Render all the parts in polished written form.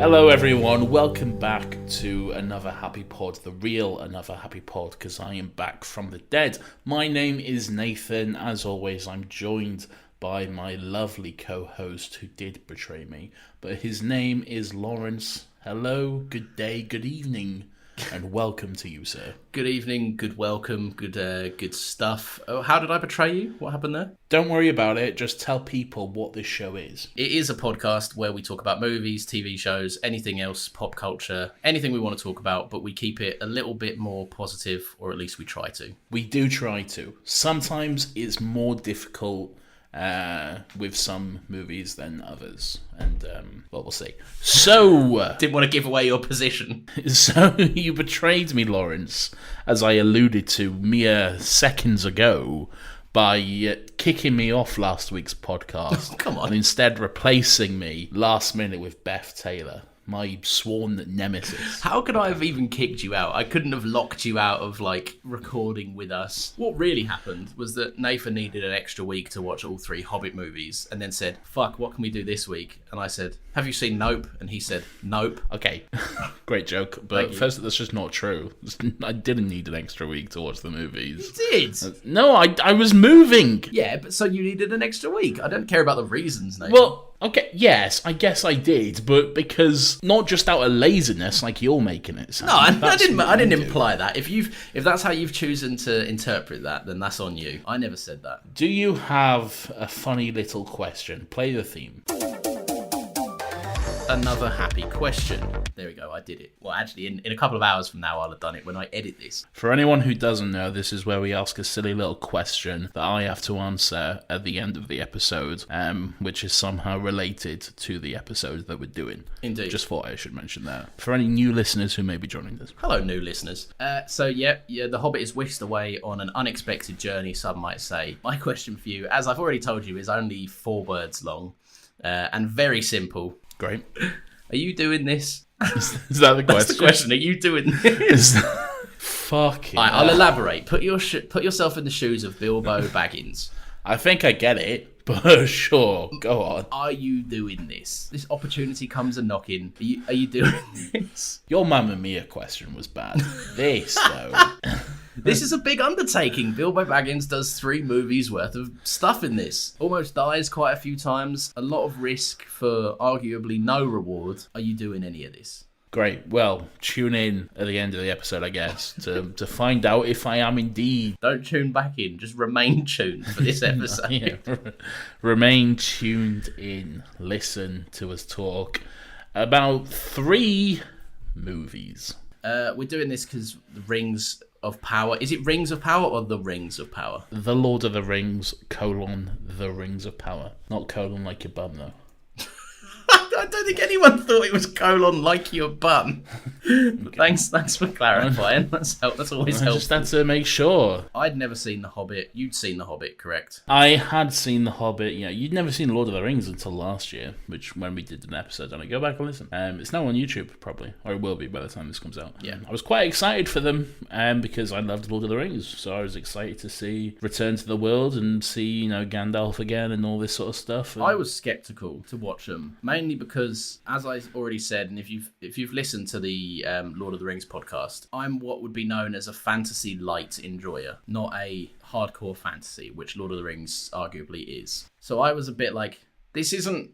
Hello everyone, welcome back to another Happy Pod, the real another Happy Pod, because I am back from the dead. My name is Nathan. As always, I'm joined by my lovely co-host who did betray me, but his name is Lawrence. Hello, good day, good evening, and welcome to you, sir. Good evening, good welcome, good stuff. Oh, how did I betray you? What happened there? Don't worry about it, just tell people what this show is. It is a podcast where we talk about movies, TV shows, anything else, pop culture, anything we want to talk about, but we keep it a little bit more positive, or at least we try to. We do try to. Sometimes it's more difficult with some movies than others, and well, we'll see. So Didn't want to give away your position. So you betrayed me, Lawrence, as I alluded to mere seconds ago, by kicking me off last week's podcast. Oh, come on. And instead replacing me last minute with Beth Taylor, my sworn nemesis. How could I have even kicked you out? I couldn't have locked you out of, recording with us. What really happened was that Nathan needed an extra week to watch all 3 Hobbit movies, and then said, fuck, what can we do this week? And I said, have you seen Nope? And he said, nope. Okay, great joke, but first, that's just not true. I didn't need an extra week to watch the movies. You did? No, I was moving. Yeah, but so you needed an extra week. I don't care about the reasons, Nathan. Well, okay, yes, I guess I did, but because not just out of laziness, like you're making it sound. No, I didn't imply that. If that's how you've chosen to interpret that, then that's on you. I never said that. Do you have a funny little question? Play the theme. Another happy question. There we go, I did it. Well, actually, in a couple of hours from now, I'll have done it when I edit this. For anyone who doesn't know, this is where we ask a silly little question that I have to answer at the end of the episode, which is somehow related to the episode that we're doing. Indeed. Just thought I should mention that. For any new listeners who may be joining us. Hello, new listeners. So, The Hobbit is whisked away on an unexpected journey, some might say. My question for you, as I've already told you, is only 4 words long and very simple. Great. Are you doing this? Is that the question? That's the question. Are you doing this? Fucking Right, I'll elaborate. Put yourself in the shoes of Bilbo Baggins. I think I get it, but sure, go on. Are you doing this? This opportunity comes a knocking. Are you doing this? Your Mamma Mia question was bad. This, though... This is a big undertaking. Bilbo Baggins does 3 movies worth of stuff in this. Almost dies quite a few times. A lot of risk for arguably no reward. Are you doing any of this? Great. Well, tune in at the end of the episode, I guess, to find out if I am indeed. Don't tune back in. Just remain tuned for this episode. Yeah. Remain tuned in. Listen to us talk about 3 movies. We're doing this because the Rings of Power. Is it Rings of Power or The Rings of Power? The Lord of the Rings, The Rings of Power. Not colon like your bum, though. I don't think anyone thought it was colon like your bum. Okay. Thanks for clarifying. That's always helpful. I just had to make sure. I'd never seen The Hobbit. You'd seen The Hobbit, correct? I had seen The Hobbit. Yeah, you'd never seen Lord of the Rings until last year, which when we did an episode on it. Go back and listen. It's now on YouTube, probably. Or it will be by the time this comes out. Yeah, I was quite excited for them because I loved Lord of the Rings. So I was excited to see Return to the World and see, Gandalf again and all this sort of stuff. And... I was sceptical to watch them, mainly because, as I already said, and if you've listened to the Lord of the Rings podcast, I'm what would be known as a fantasy light enjoyer, not a hardcore fantasy, which Lord of the Rings arguably is. So I was a bit like, this isn't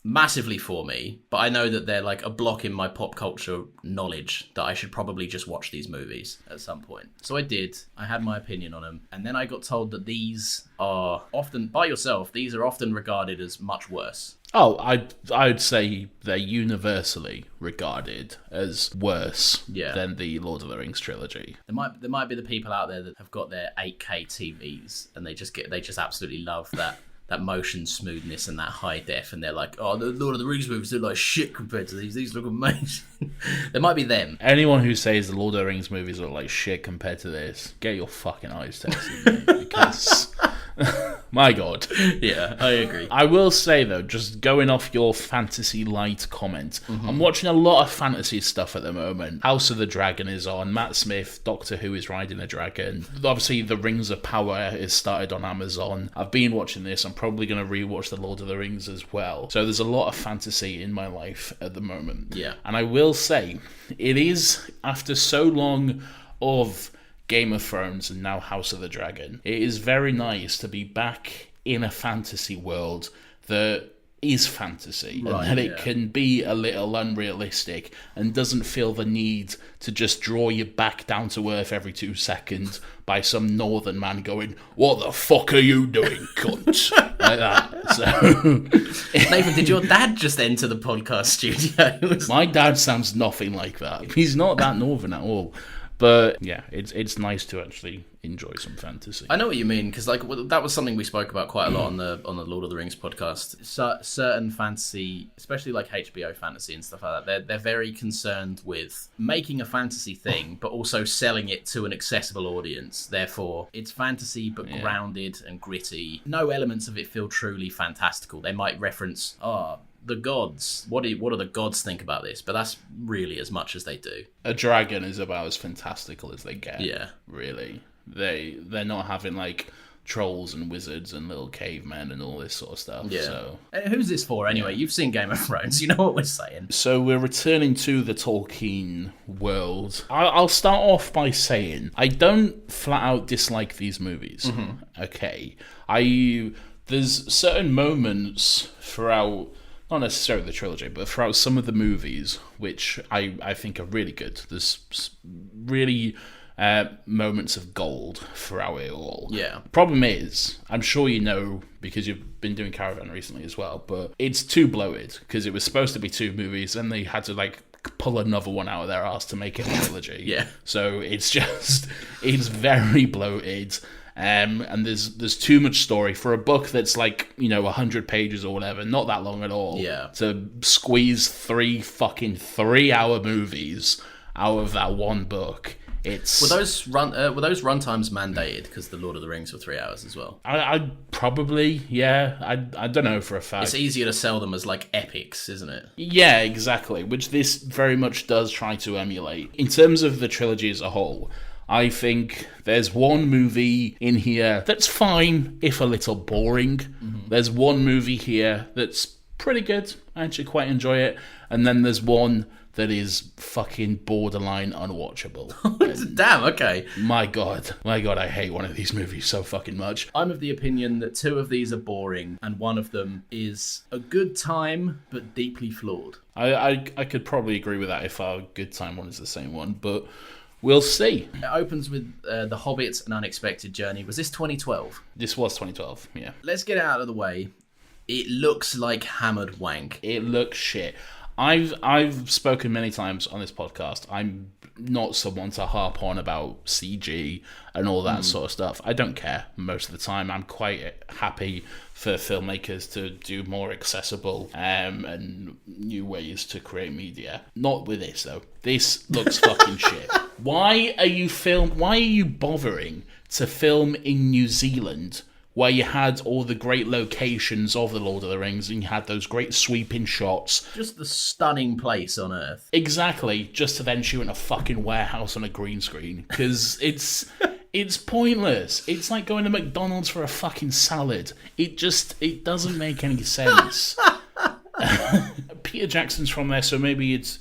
massively for me, but I know that they're like a block in my pop culture knowledge that I should probably just watch these movies at some point. So I did. I had my opinion on them, and then I got told that these are often, by yourself, these are often regarded as much worse. Oh, I'd say they're universally regarded as worse than the Lord of the Rings trilogy. There might be the people out there that have got their 8K TVs and they just absolutely love that motion smoothness and that high def, and they're like, oh, the Lord of the Rings movies are like shit compared to these. These look amazing. There might be them. Anyone who says the Lord of the Rings movies look like shit compared to this, get your fucking eyes tested, mate, because My God. Yeah, I agree. I will say, though, just going off your fantasy light comment, I'm watching a lot of fantasy stuff at the moment. House of the Dragon is on. Matt Smith, Doctor Who is riding a dragon. Obviously, The Rings of Power is started on Amazon. I've been watching this. I'm probably going to rewatch The Lord of the Rings as well. So there's a lot of fantasy in my life at the moment. Yeah. And I will say, it is, after so long of Game of Thrones and now House of the Dragon, it is very nice to be back in a fantasy world that is fantasy, Right, and that it yeah. can be a little unrealistic and doesn't feel the need to just draw you back down to earth every 2 seconds by some northern man going, "What the fuck are you doing, cunt?" like that. So Nathan, did your dad just enter the podcast studio? my dad sounds nothing like that. He's not that northern at all. But yeah, it's nice to actually enjoy some fantasy. I know what you mean, because like that was something we spoke about quite a lot on the Lord of the Rings podcast. Certain fantasy, especially like HBO fantasy and stuff like that, they're very concerned with making a fantasy thing, but also selling it to an accessible audience. Therefore, it's fantasy but grounded and gritty. No elements of it feel truly fantastical. They might reference, the gods. What do the gods think about this? But that's really as much as they do. A dragon is about as fantastical as they get. Yeah. Really. They're not having like trolls and wizards and little cavemen and all this sort of stuff. Yeah. So Who's this for anyway? You've seen Game of Thrones. You know what we're saying. So we're returning to the Tolkien world. I'll start off by saying I don't flat out dislike these movies. Okay. There's certain moments throughout, not necessarily the trilogy, but throughout some of the movies, which I think are really good. There's really moments of gold throughout it all. Yeah. Problem is, I'm sure you know, because you've been doing Caravan recently as well, but it's too bloated, because it was supposed to be 2 movies, then they had to like pull another one out of their ass to make it a trilogy. Yeah. So it's very bloated. And there's too much story for a book that's like, 100 pages or whatever, not that long at all. Yeah. To squeeze 3 fucking 3-hour movies out of that one book. Were those runtimes mandated because the Lord of the Rings were 3 hours as well? I probably, yeah. I don't know for a fact. It's easier to sell them as like epics, isn't it? Yeah, exactly. Which this very much does try to emulate. In terms of the trilogy as a whole, I think there's one movie in here that's fine, if a little boring. There's one movie here that's pretty good. I actually quite enjoy it. And then there's one that is fucking borderline unwatchable. Damn, okay. My God, I hate one of these movies so fucking much. I'm of the opinion that 2 of these are boring, and one of them is a good time, but deeply flawed. I could probably agree with that if our good time one is the same one, but we'll see. It opens with The Hobbit, An Unexpected Journey. Was this 2012? This was 2012, yeah. Let's get it out of the way. It looks like hammered wank. It looks shit. I've spoken many times on this podcast. I'm not someone to harp on about CG and all that sort of stuff. I don't care most of the time. I'm quite happy for filmmakers to do more accessible and new ways to create media. Not with this though. This looks fucking shit. Why are you bothering to film in New Zealand, where you had all the great locations of The Lord of the Rings and you had those great sweeping shots? Just the stunning place on Earth. Exactly, just to then shoot in a fucking warehouse on a green screen. Because it's pointless. It's like going to McDonald's for a fucking salad. It doesn't make any sense. Peter Jackson's from there, so maybe it's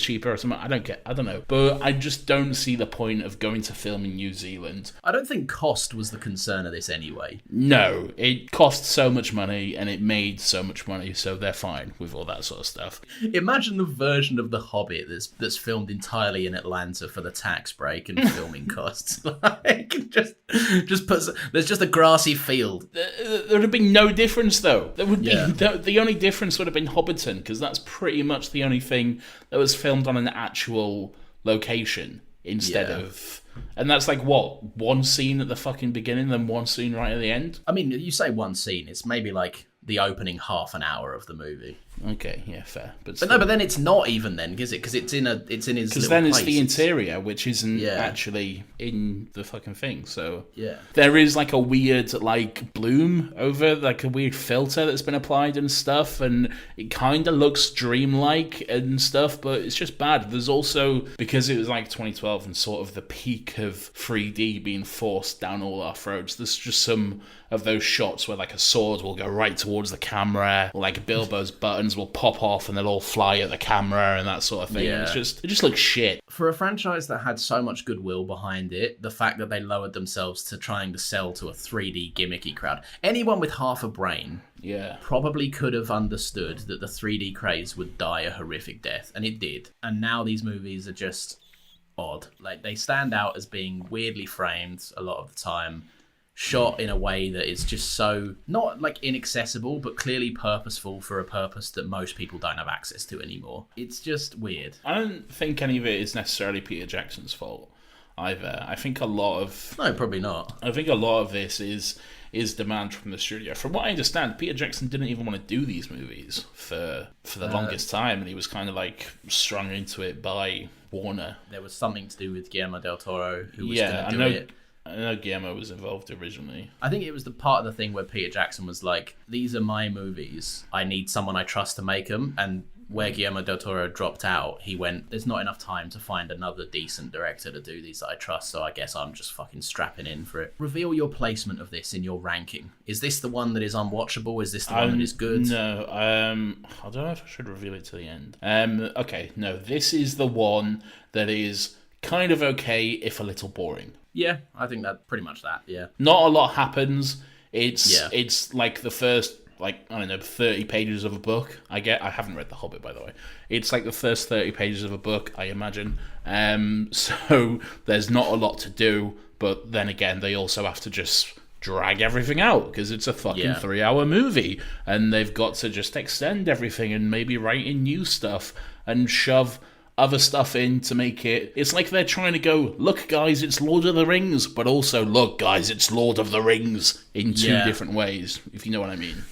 cheaper or something. I don't know. But I just don't see the point of going to film in New Zealand. I don't think cost was the concern of this anyway. No, it cost so much money and it made so much money, so they're fine with all that sort of stuff. Imagine the version of The Hobbit that's filmed entirely in Atlanta for the tax break and filming costs. Like, there's just a grassy field. There would have been no difference, though. There would be the only difference would have been Hobbiton, because that's pretty much the only thing that was filmed on an actual location instead of... And that's like, what, one scene at the fucking beginning, then one scene right at the end? I mean, you say one scene, it's maybe like the opening half an hour of the movie. Okay, yeah, fair. But no, but then it's not even then, is it? Because it's in his because little then place. it's the interior, which isn't actually in the fucking thing. So yeah, there is like a weird like bloom over, like a weird filter that's been applied and stuff, and it kind of looks dreamlike and stuff, but it's just bad. There's also, because it was like 2012 and sort of the peak of 3D being forced down all our throats, there's just some of those shots where like a sword will go right towards the camera, or like Bilbo's buttons will pop off and they'll all fly at the camera and that sort of thing. Yeah. And it just looks shit. For a franchise that had so much goodwill behind it, the fact that they lowered themselves to trying to sell to a 3D gimmicky crowd, anyone with half a brain probably could have understood that the 3D craze would die a horrific death, and it did. And now these movies are just odd. Like, they stand out as being weirdly framed a lot of the time, shot in a way that is just so, not like inaccessible, but clearly purposeful for a purpose that most people don't have access to anymore. It's just weird. I don't think any of it is necessarily Peter Jackson's fault either. I think a lot of... No, probably not. I think a lot of this is demand from the studio. From what I understand, Peter Jackson didn't even want to do these movies for the longest time, and he was kind of like strung into it by Warner. There was something to do with Guillermo del Toro, who was going to do it. I know Guillermo was involved originally. I think it was the part of the thing where Peter Jackson was like, these are my movies. I need someone I trust to make them. And where Guillermo del Toro dropped out, he went, there's not enough time to find another decent director to do these that I trust, so I guess I'm just fucking strapping in for it. Reveal your placement of this in your ranking. Is this the one that is unwatchable? Is this the one that is good? No, I don't know if I should reveal it to the end. Okay, no, this is the one that is kind of okay, if a little boring. Yeah, I think that pretty much that, yeah. Not a lot happens. It's like the first, like, I don't know, 30 pages of a book. I haven't read The Hobbit, by the way. It's like the first 30 pages of a book, I imagine. So there's not a lot to do, but then again, they also have to just drag everything out because it's a fucking 3-hour movie, and they've got to just extend everything and maybe write in new stuff and shove other stuff in to make it... It's like they're trying to go, look, guys, it's Lord of the Rings, but also, look, guys, it's Lord of the Rings in two different ways, if you know what I mean.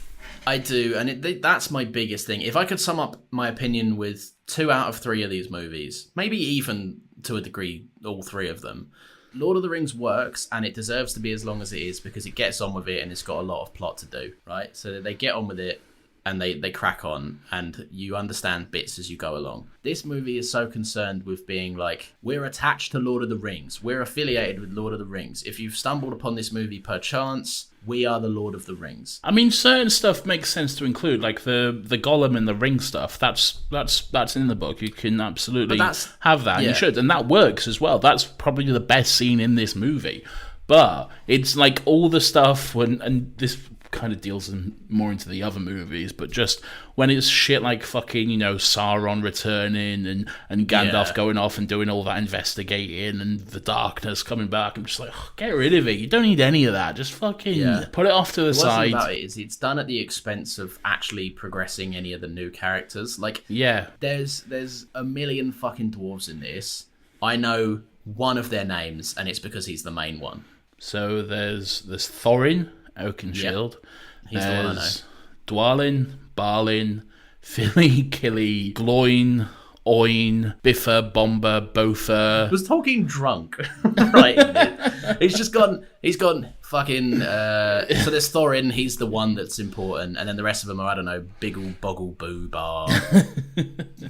I do, and that's my biggest thing. If I could sum up my opinion with 2 out of 3 of these movies, maybe even to a degree, all 3 of them, Lord of the Rings works, and it deserves to be as long as it is because it gets on with it and it's got a lot of plot to do, right? So they get on with it, and they crack on, and you understand bits as you go along. This movie is so concerned with being like, we're attached to Lord of the Rings. We're affiliated with Lord of the Rings. If you've stumbled upon this movie per chance, we are the Lord of the Rings. I mean, certain stuff makes sense to include, like the Gollum and the ring stuff. That's in the book. You can absolutely have that, and you should, and that works as well. That's probably the best scene in this movie. But it's like all the stuff and this kind of deals more into the other movies, but just when it's shit like fucking, Sauron returning and Gandalf going off and doing all that investigating and the darkness coming back, I'm just like, get rid of it. You don't need any of that. Just fucking put it off to the side. About it is it's done at the expense of actually progressing any of the new characters. Like, there's a million fucking dwarves in this. I know one of their names, and it's because he's the main one. So there's Thorin Oakenshield. He's the one I know. Dwalin, Balin, Philly, Killy, Gloin, Oin, Biffa, Bomber, Bofa. Was talking drunk, right? He's gone fucking. So there's Thorin, he's the one that's important, and then the rest of them are, I don't know, Biggle, Boggle, Boo, Bar,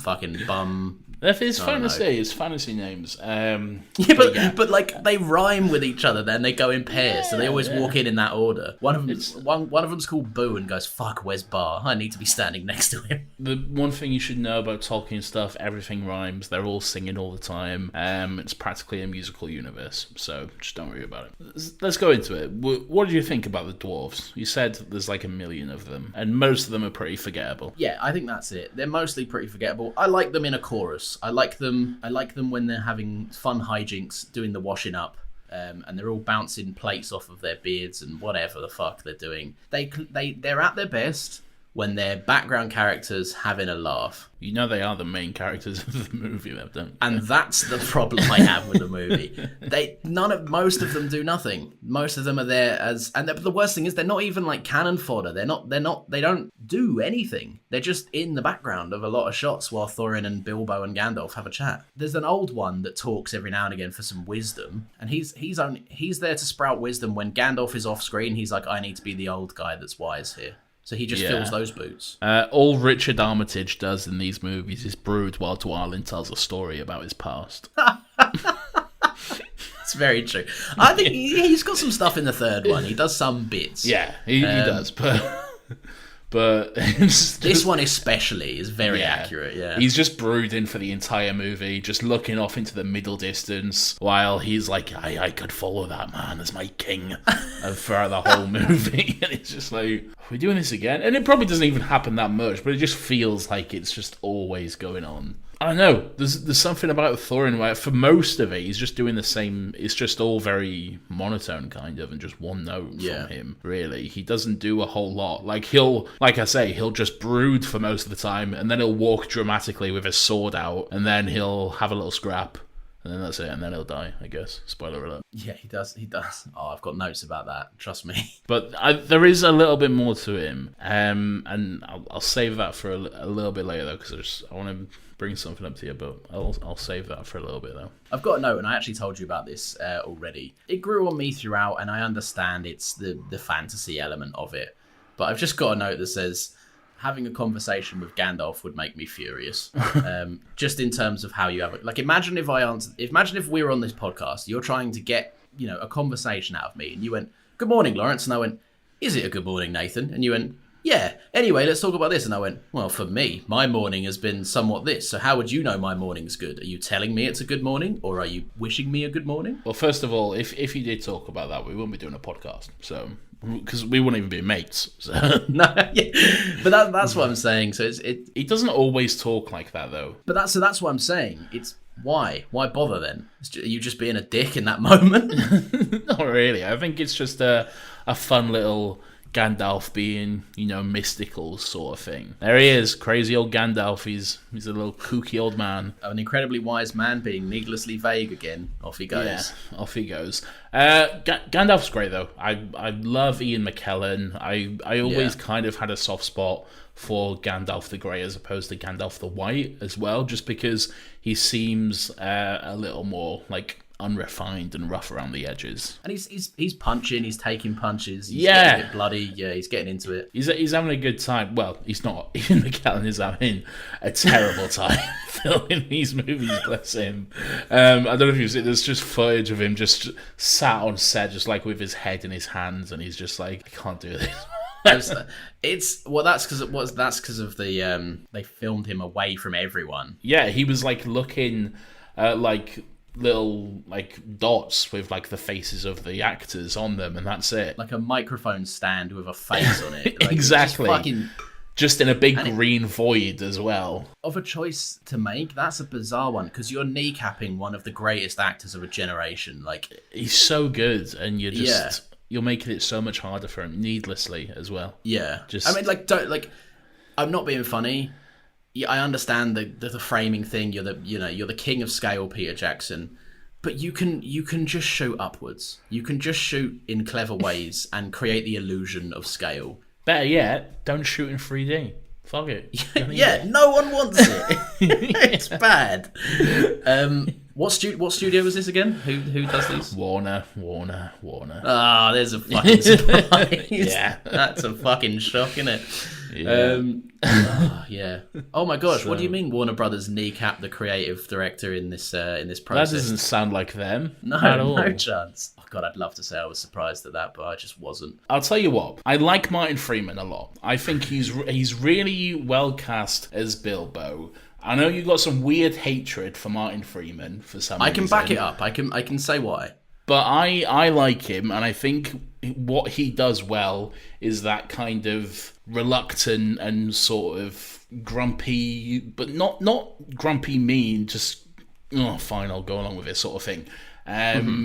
fucking Bum. It's fantasy. It's fantasy names. But like they rhyme with each other. Then they go in pairs, so they always walk in that order. One of them's called Boo and goes, "Fuck, where's Bar? I need to be standing next to him." The one thing you should know about Tolkien stuff: everything rhymes. They're all singing all the time. It's practically a musical universe, so just don't worry about it. Let's go into it. What do you think about the dwarves? You said there's like a million of them, and most of them are pretty forgettable. Yeah, I think that's it. They're mostly pretty forgettable. I like them in a chorus. I like them when they're having fun hijinks, doing the washing up, and they're all bouncing plates off of their beards and whatever the fuck they're doing. They're at their best when they're background characters having a laugh. You know they are the main characters of the movie, though, don't you? And that's the problem I have with the movie. Most of them do nothing. Most of them are there and the worst thing is they're not even like cannon fodder. They don't do anything. They're just in the background of a lot of shots while Thorin and Bilbo and Gandalf have a chat. There's an old one that talks every now and again for some wisdom, and he's there to sprout wisdom when Gandalf is off screen. He's like, I need to be the old guy that's wise here. So he just fills those boots. All Richard Armitage does in these movies is brood while Dwalin tells a story about his past. It's very true. I think he's got some stuff in the third one. He does some bits. Yeah, he does, but this one especially is very accurate. Yeah, he's just brooding for the entire movie, just looking off into the middle distance while he's like, I could follow that man as my king throughout the whole movie. And it's just like, are we doing this again? And it probably doesn't even happen that much, but it just feels like it's just always going on. I don't know. There's something about Thorin where for most of it he's just doing the same. It's just all very monotone kind of, and just one note from him. Really, he doesn't do a whole lot. Like he'll just brood for most of the time, and then he'll walk dramatically with his sword out, and then he'll have a little scrap, and then that's it, and then he'll die, I guess. Spoiler alert. Yeah, he does. Oh, I've got notes about that. Trust me. But there is a little bit more to him, and I'll save that for a little bit later though, because I want to bring something up to you, but I'll save that for a little bit though. I've got a note, and I actually told you about this already. It grew on me throughout, and I understand it's the fantasy element of it, but I've just got a note that says, having a conversation with Gandalf would make me furious. Just in terms of how you have it. Like, imagine if we were on this podcast, you're trying to get, a conversation out of me, and you went, "Good morning, Lawrence," and I went, "Is it a good morning, Nathan?" And you went, "Yeah, anyway, let's talk about this." And I went, "Well, for me, my morning has been somewhat this, so how would you know my morning's good? Are you telling me it's a good morning, or are you wishing me a good morning?" Well, first of all, if you did talk about that, we wouldn't be doing a podcast, so... because we wouldn't even be mates. So. No, yeah. But that's what I'm saying. So he doesn't always talk like that, though. But that's what I'm saying. It's why bother then? Are you just being a dick in that moment? Not really. I think it's just a fun little Gandalf being, mystical sort of thing. There he is, crazy old Gandalf. He's a little kooky old man. An incredibly wise man being needlessly vague again. Off he goes. Yeah, off he goes. Gandalf's great though. I love Ian McKellen. I always kind of had a soft spot for Gandalf the Grey as opposed to Gandalf the White as well, just because he seems a little more like unrefined and rough around the edges. And he's punching, he's taking punches, he's getting a bit bloody, he's getting into it. He's having a good time. Well, he's not. Ian McKellen is having a terrible time filming these movies, bless him. I don't know if you've seen, there's just footage of him just sat on set, just like with his head in his hands, and he's just like, I can't do this. That's because of the they filmed him away from everyone. Yeah, he was like looking like little like dots with like the faces of the actors on them, and that's it. Like a microphone stand with a face on it. Like, exactly. Just in a big green void as well. Of a choice to make, that's a bizarre one, because you're kneecapping one of the greatest actors of a generation. Like, he's so good, and you're making it so much harder for him, needlessly as well. Yeah. I mean, I'm not being funny. Yeah, I understand the framing thing. You're the king of scale, Peter Jackson, but you can just shoot upwards. You can just shoot in clever ways and create the illusion of scale. Better yet, don't shoot in 3D. Fuck it. Yeah, no one wants it. It's bad. What studio was this again? Who does these? Warner. Ah, there's a fucking surprise. Yeah. That's a fucking shock, isn't it? Yeah. Oh my gosh, what do you mean Warner Brothers kneecap the creative director in this process? That doesn't sound like them. No, at all. No chance. Oh God, I'd love to say I was surprised at that, but I just wasn't. I'll tell you what, I like Martin Freeman a lot. I think he's really well cast as Bilbo. I know you got some weird hatred for Martin Freeman for some reason. I can back it up. I can say why. But I like him, and I think what he does well is that kind of reluctant and sort of grumpy, but not grumpy mean, just, oh, fine, I'll go along with it sort of thing.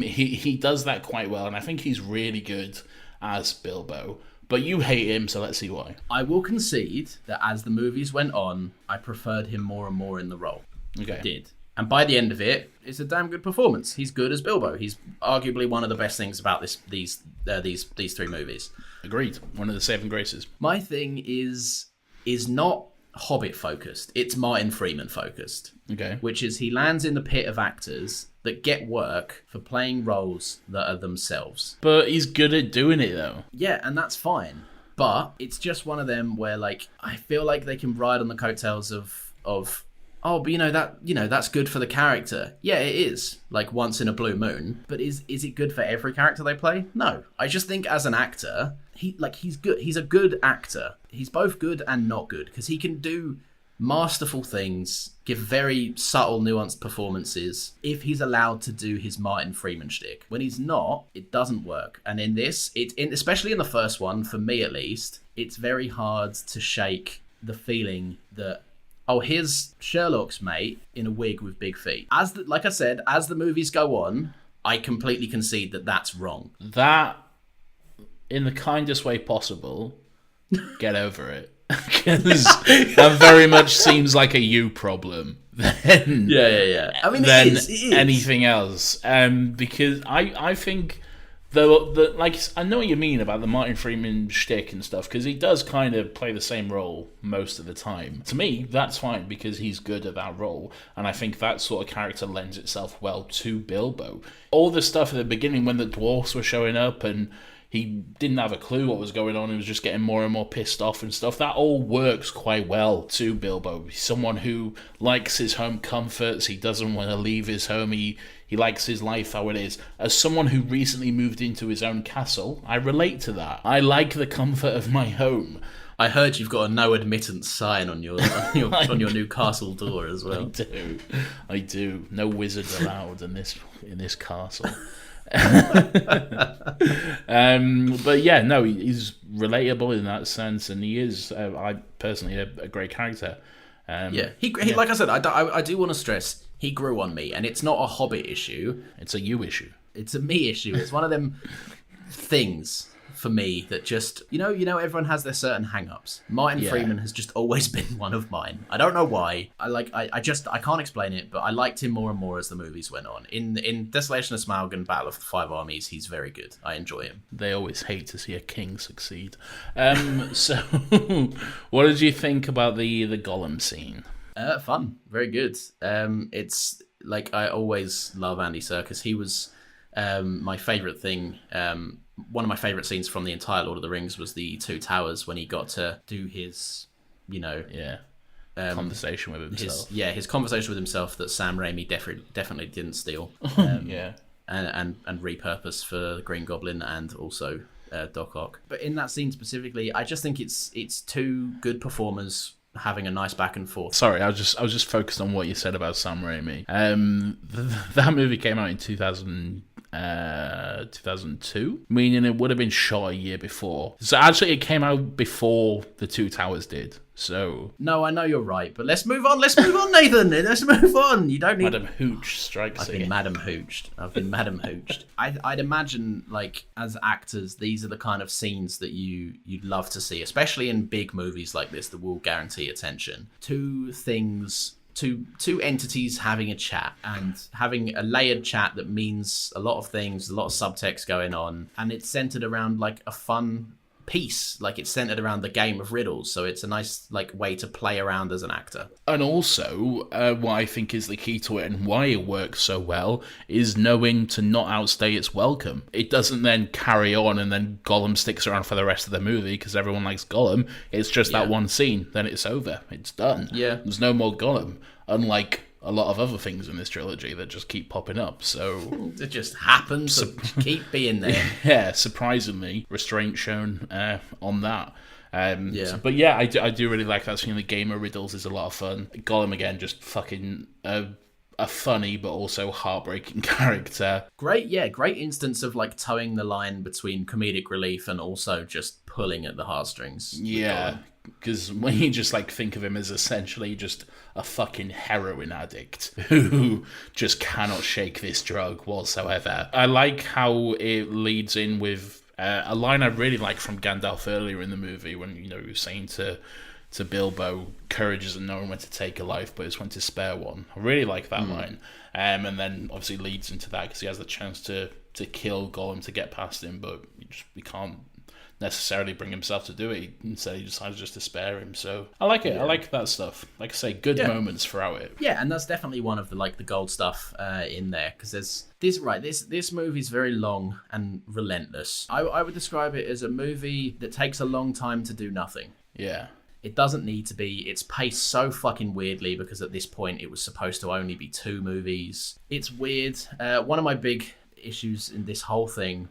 He does that quite well, and I think he's really good as Bilbo. But you hate him, so let's see why. I will concede that as the movies went on, I preferred him more and more in the role. Okay. I did. And by the end of it, it's a damn good performance. He's good as Bilbo. He's arguably one of the best things about these three movies. Agreed. One of the saving graces. My thing is not Hobbit focused. It's Martin Freeman focused. Okay. Which is he lands in the pit of actors that get work for playing roles that are themselves. But he's good at doing it, though. Yeah, and that's fine. But it's just one of them where, like, I feel like they can ride on the coattails of oh, but that's good for the character. Yeah, it is, like, once in a blue moon. But is it good for every character they play? No. I just think as an actor, he's good. He's a good actor. He's both good and not good, because he can do masterful things, give very subtle, nuanced performances if he's allowed to do his Martin Freeman shtick. When he's not, it doesn't work. And in this, especially in the first one, for me at least, it's very hard to shake the feeling that, oh, here's Sherlock's mate in a wig with big feet. Like I said, as the movies go on, I completely concede that that's wrong. That, in the kindest way possible, get over it. Because that very much seems like a you problem. Then yeah. I mean, than it is. Anything else. Because I think the like, I know what you mean about the Martin Freeman shtick and stuff, because he does kind of play the same role most of the time. To me, that's fine because he's good at that role, and I think that sort of character lends itself well to Bilbo. All the stuff at the beginning when the dwarfs were showing up and he didn't have a clue what was going on. He was just getting more and more pissed off and stuff. That all works quite well to Bilbo. He's someone who likes his home comforts. He doesn't want to leave his home. He likes his life how it is. As someone who recently moved into his own castle, I relate to that. I like the comfort of my home. I heard you've got a no admittance sign on your new castle door as well. I do. No wizard allowed in this castle. But yeah, no, he's relatable in that sense, and he is, I personally, a great character. He like I said, I do want to stress, he grew on me, and it's not a Hobbit issue. It's a you issue. It's a me issue. It's one of them things for me that just, everyone has their certain hang-ups. Martin Freeman has just always been one of mine. I don't know why. I can't explain it, but I liked him more and more as the movies went on. In Desolation of Smaug and Battle of the Five Armies, he's very good. I enjoy him. They always hate to see a king succeed. So, what did you think about the Gollum scene? Fun. Very good. It's like, I always love Andy Serkis. He was my favourite thing. One of my favourite scenes from the entire Lord of the Rings was the Two Towers, when he got to do his, conversation with himself. His conversation with himself that Sam Raimi definitely didn't steal. And repurpose for the Green Goblin and also Doc Ock. But in that scene specifically, I just think it's two good performers having a nice back and forth. Sorry, I was just focused on what you said about Sam Raimi. That movie came out in 2002, meaning it would have been shot a year before. So actually, it came out before The Two Towers did. So no, I know you're right, but let's move on, Nathan. Let's move on. You don't need Madam Hooch strikes. I've been Madam Hooched. I'd imagine, like, as actors, these are the kind of scenes that you'd love to see, especially in big movies like this that will guarantee attention. Two entities having a chat, and having a layered chat that means a lot of things, a lot of subtext going on, and it's centered around, like, a fun piece. Like, it's centered around the game of riddles, so it's a nice, like, way to play around as an actor. And also, what I think is the key to it and why it works so well is knowing to not outstay its welcome. It doesn't then carry on and then Gollum sticks around for the rest of the movie because everyone likes Gollum. It's just that one scene, then it's over. It's done. Yeah. There's no more Gollum. Unlike a lot of other things in this trilogy that just keep popping up, so it just happens to keep being there. Yeah, surprisingly, restraint shown on that. But yeah, I do really like that scene. The game of riddles is a lot of fun. Gollum again, just fucking a funny but also heartbreaking character. Great instance of, like, towing the line between comedic relief and also just pulling at the heartstrings. Yeah, because when you just, like, think of him as essentially just a fucking heroin addict who just cannot shake this drug whatsoever. I like how it leads in with A line I really like from Gandalf earlier in the movie when, he was saying to Bilbo, courage isn't knowing when to take a life, but it's when to spare one. I really like that line. And then obviously leads into that because he has the chance to kill Gollum to get past him, but he can't necessarily bring himself to do it. Instead, he decides just to spare him. So I like it. I like that stuff. Like I say, good moments throughout it. Yeah, and that's definitely one of the gold stuff in there, because this movie's very long and relentless. I would describe it as a movie that takes a long time to do nothing. Yeah. It doesn't need to be. It's paced so fucking weirdly because at this point it was supposed to only be 2 movies. It's weird. One of my big issues in this whole thing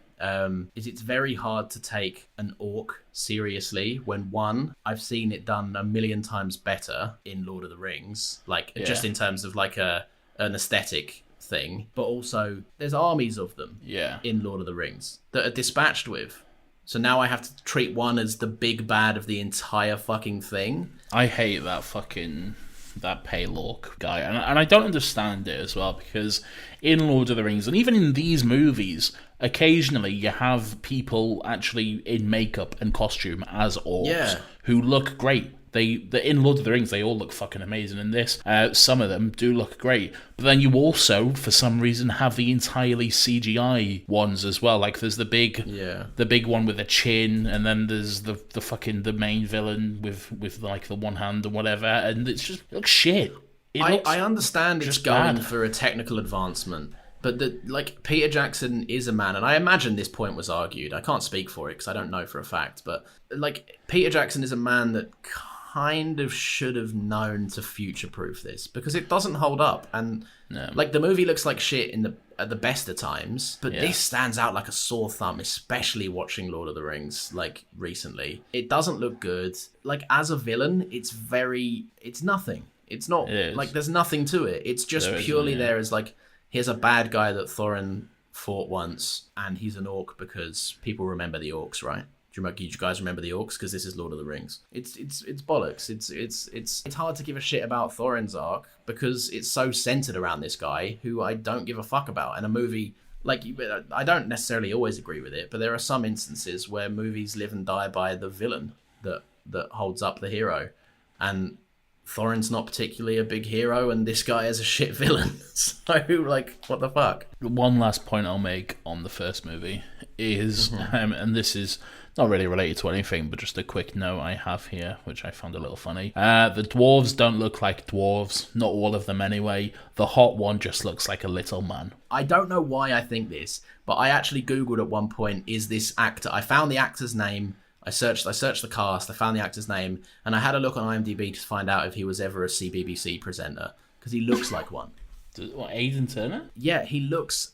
is it's very hard to take an orc seriously when, one, I've seen it done a million times better in Lord of the Rings, just in terms of an aesthetic thing, but also there's armies of them in Lord of the Rings that are dispatched with. So now I have to treat one as the big bad of the entire fucking thing. I hate that pale orc guy, and I don't understand it as well, because in Lord of the Rings and even in these movies, occasionally you have people actually in makeup and costume as orcs who look great. They in Lord of the Rings, they all look fucking amazing. In this, some of them do look great. But then you also, for some reason, have the entirely CGI ones as well. Like there's the big one with a chin, and then there's the main villain with like the one hand or whatever, and it looks shit. I understand it's going bad. for a technical advancement. But Peter Jackson is a man, and I imagine this point was argued. I can't speak for it because I don't know for a fact. But Peter Jackson is a man that kind of should have known to future-proof this, because it doesn't hold up, and the movie looks like shit at the best of times, but this stands out like a sore thumb, especially watching Lord of the Rings recently. It doesn't look good. As a villain, it's nothing. It's not there's nothing to it. It's just purely there as here's a bad guy that Thorin fought once, and he's an orc because people remember the orcs, right? Do you guys remember the orcs? Because this is Lord of the Rings. It's bollocks. It's hard to give a shit about Thorin's arc because it's so centered around this guy who I don't give a fuck about. And a movie I don't necessarily always agree with it, but there are some instances where movies live and die by the villain that holds up the hero, and Thorin's not particularly a big hero, and this guy is a shit villain. So, what the fuck? One last point I'll make on the first movie is, and this is not really related to anything, but just a quick note I have here, which I found a little funny. The dwarves don't look like dwarves, not all of them anyway. The hot one just looks like a little man. I don't know why I think this, but I actually Googled at one point, is this actor? I found the actor's name. I searched the cast, I found the actor's name, and I had a look on IMDb to find out if he was ever a CBBC presenter, because he looks like one. What, Aidan Turner? Yeah, he looks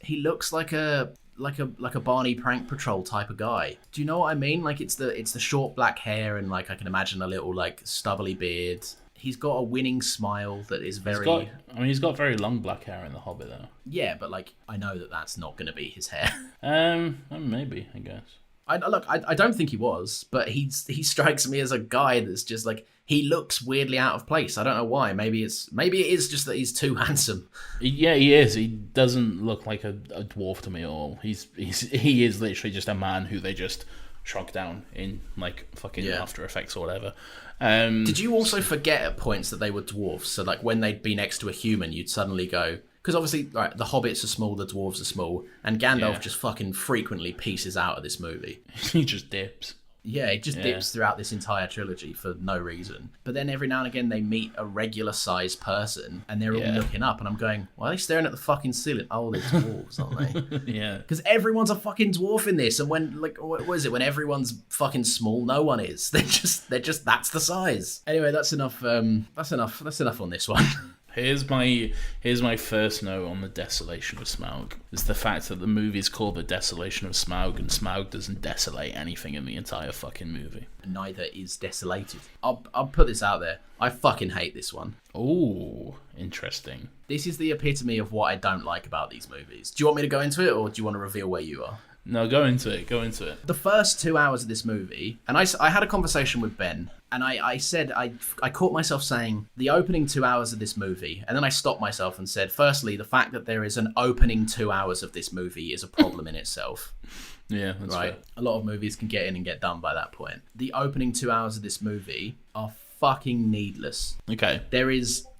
like a Barney Prank Patrol type of guy. Do you know what I mean? It's the short black hair, and I can imagine a little stubbly beard. He's got a winning smile that is very... He's got very long black hair in The Hobbit, though. Yeah, but I know that's not going to be his hair. Maybe, I guess. I don't think he was, but he strikes me as a guy that's just he looks weirdly out of place. I don't know why. Maybe it is just that he's too handsome. Yeah, he is. He doesn't look like a dwarf to me at all. He is literally just a man who they just shrunk down in After Effects or whatever. Did you also forget at points that they were dwarfs? So when they'd be next to a human, you'd suddenly go... Because obviously, the hobbits are small, the dwarves are small, and Gandalf just fucking frequently pieces out of this movie. He just dips. Yeah, he just dips throughout this entire trilogy for no reason. But then every now and again, they meet a regular-sized person, and they're all looking up, and I'm going, why are they staring at the fucking ceiling? Oh, they're dwarves, aren't they? Yeah. Because everyone's a fucking dwarf in this, and when, what is it, when everyone's fucking small, no one is. They're just, that's the size. Anyway, that's enough on this one. Here's my first note on the Desolation of Smaug. Is the fact that the movie's called The Desolation of Smaug, and Smaug doesn't desolate anything in the entire fucking movie. Neither is desolated. I'll put this out there. I fucking hate this one. Ooh, interesting. This is the epitome of what I don't like about these movies. Do you want me to go into it, or do you want to reveal where you are? No, go into it. Go into it. The first 2 hours of this movie, and I had a conversation with Ben, and I said, I caught myself saying the opening 2 hours of this movie, and then I stopped myself and said, firstly, the fact that there is an opening 2 hours of this movie is a problem in itself. Yeah, that's right. fair. A lot of movies can get in and get done by that point. The opening 2 hours of this movie are fucking needless. Okay.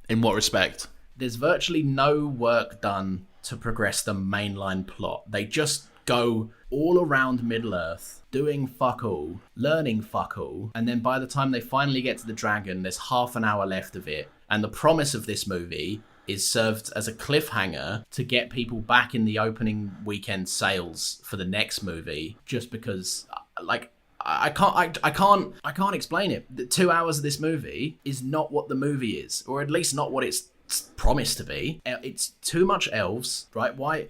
In what respect? There's virtually no work done to progress the mainline plot. They just go all around Middle-earth, doing fuck all, learning fuck all, and then by the time they finally get to the dragon, there's half an hour left of it. And the promise of this movie is served as a cliffhanger to get people back in the opening weekend sales for the next movie, just because, like, I can't explain it. The 2 hours of this movie is not what the movie is, or at least not what it's promised to be. It's too much elves, right? Why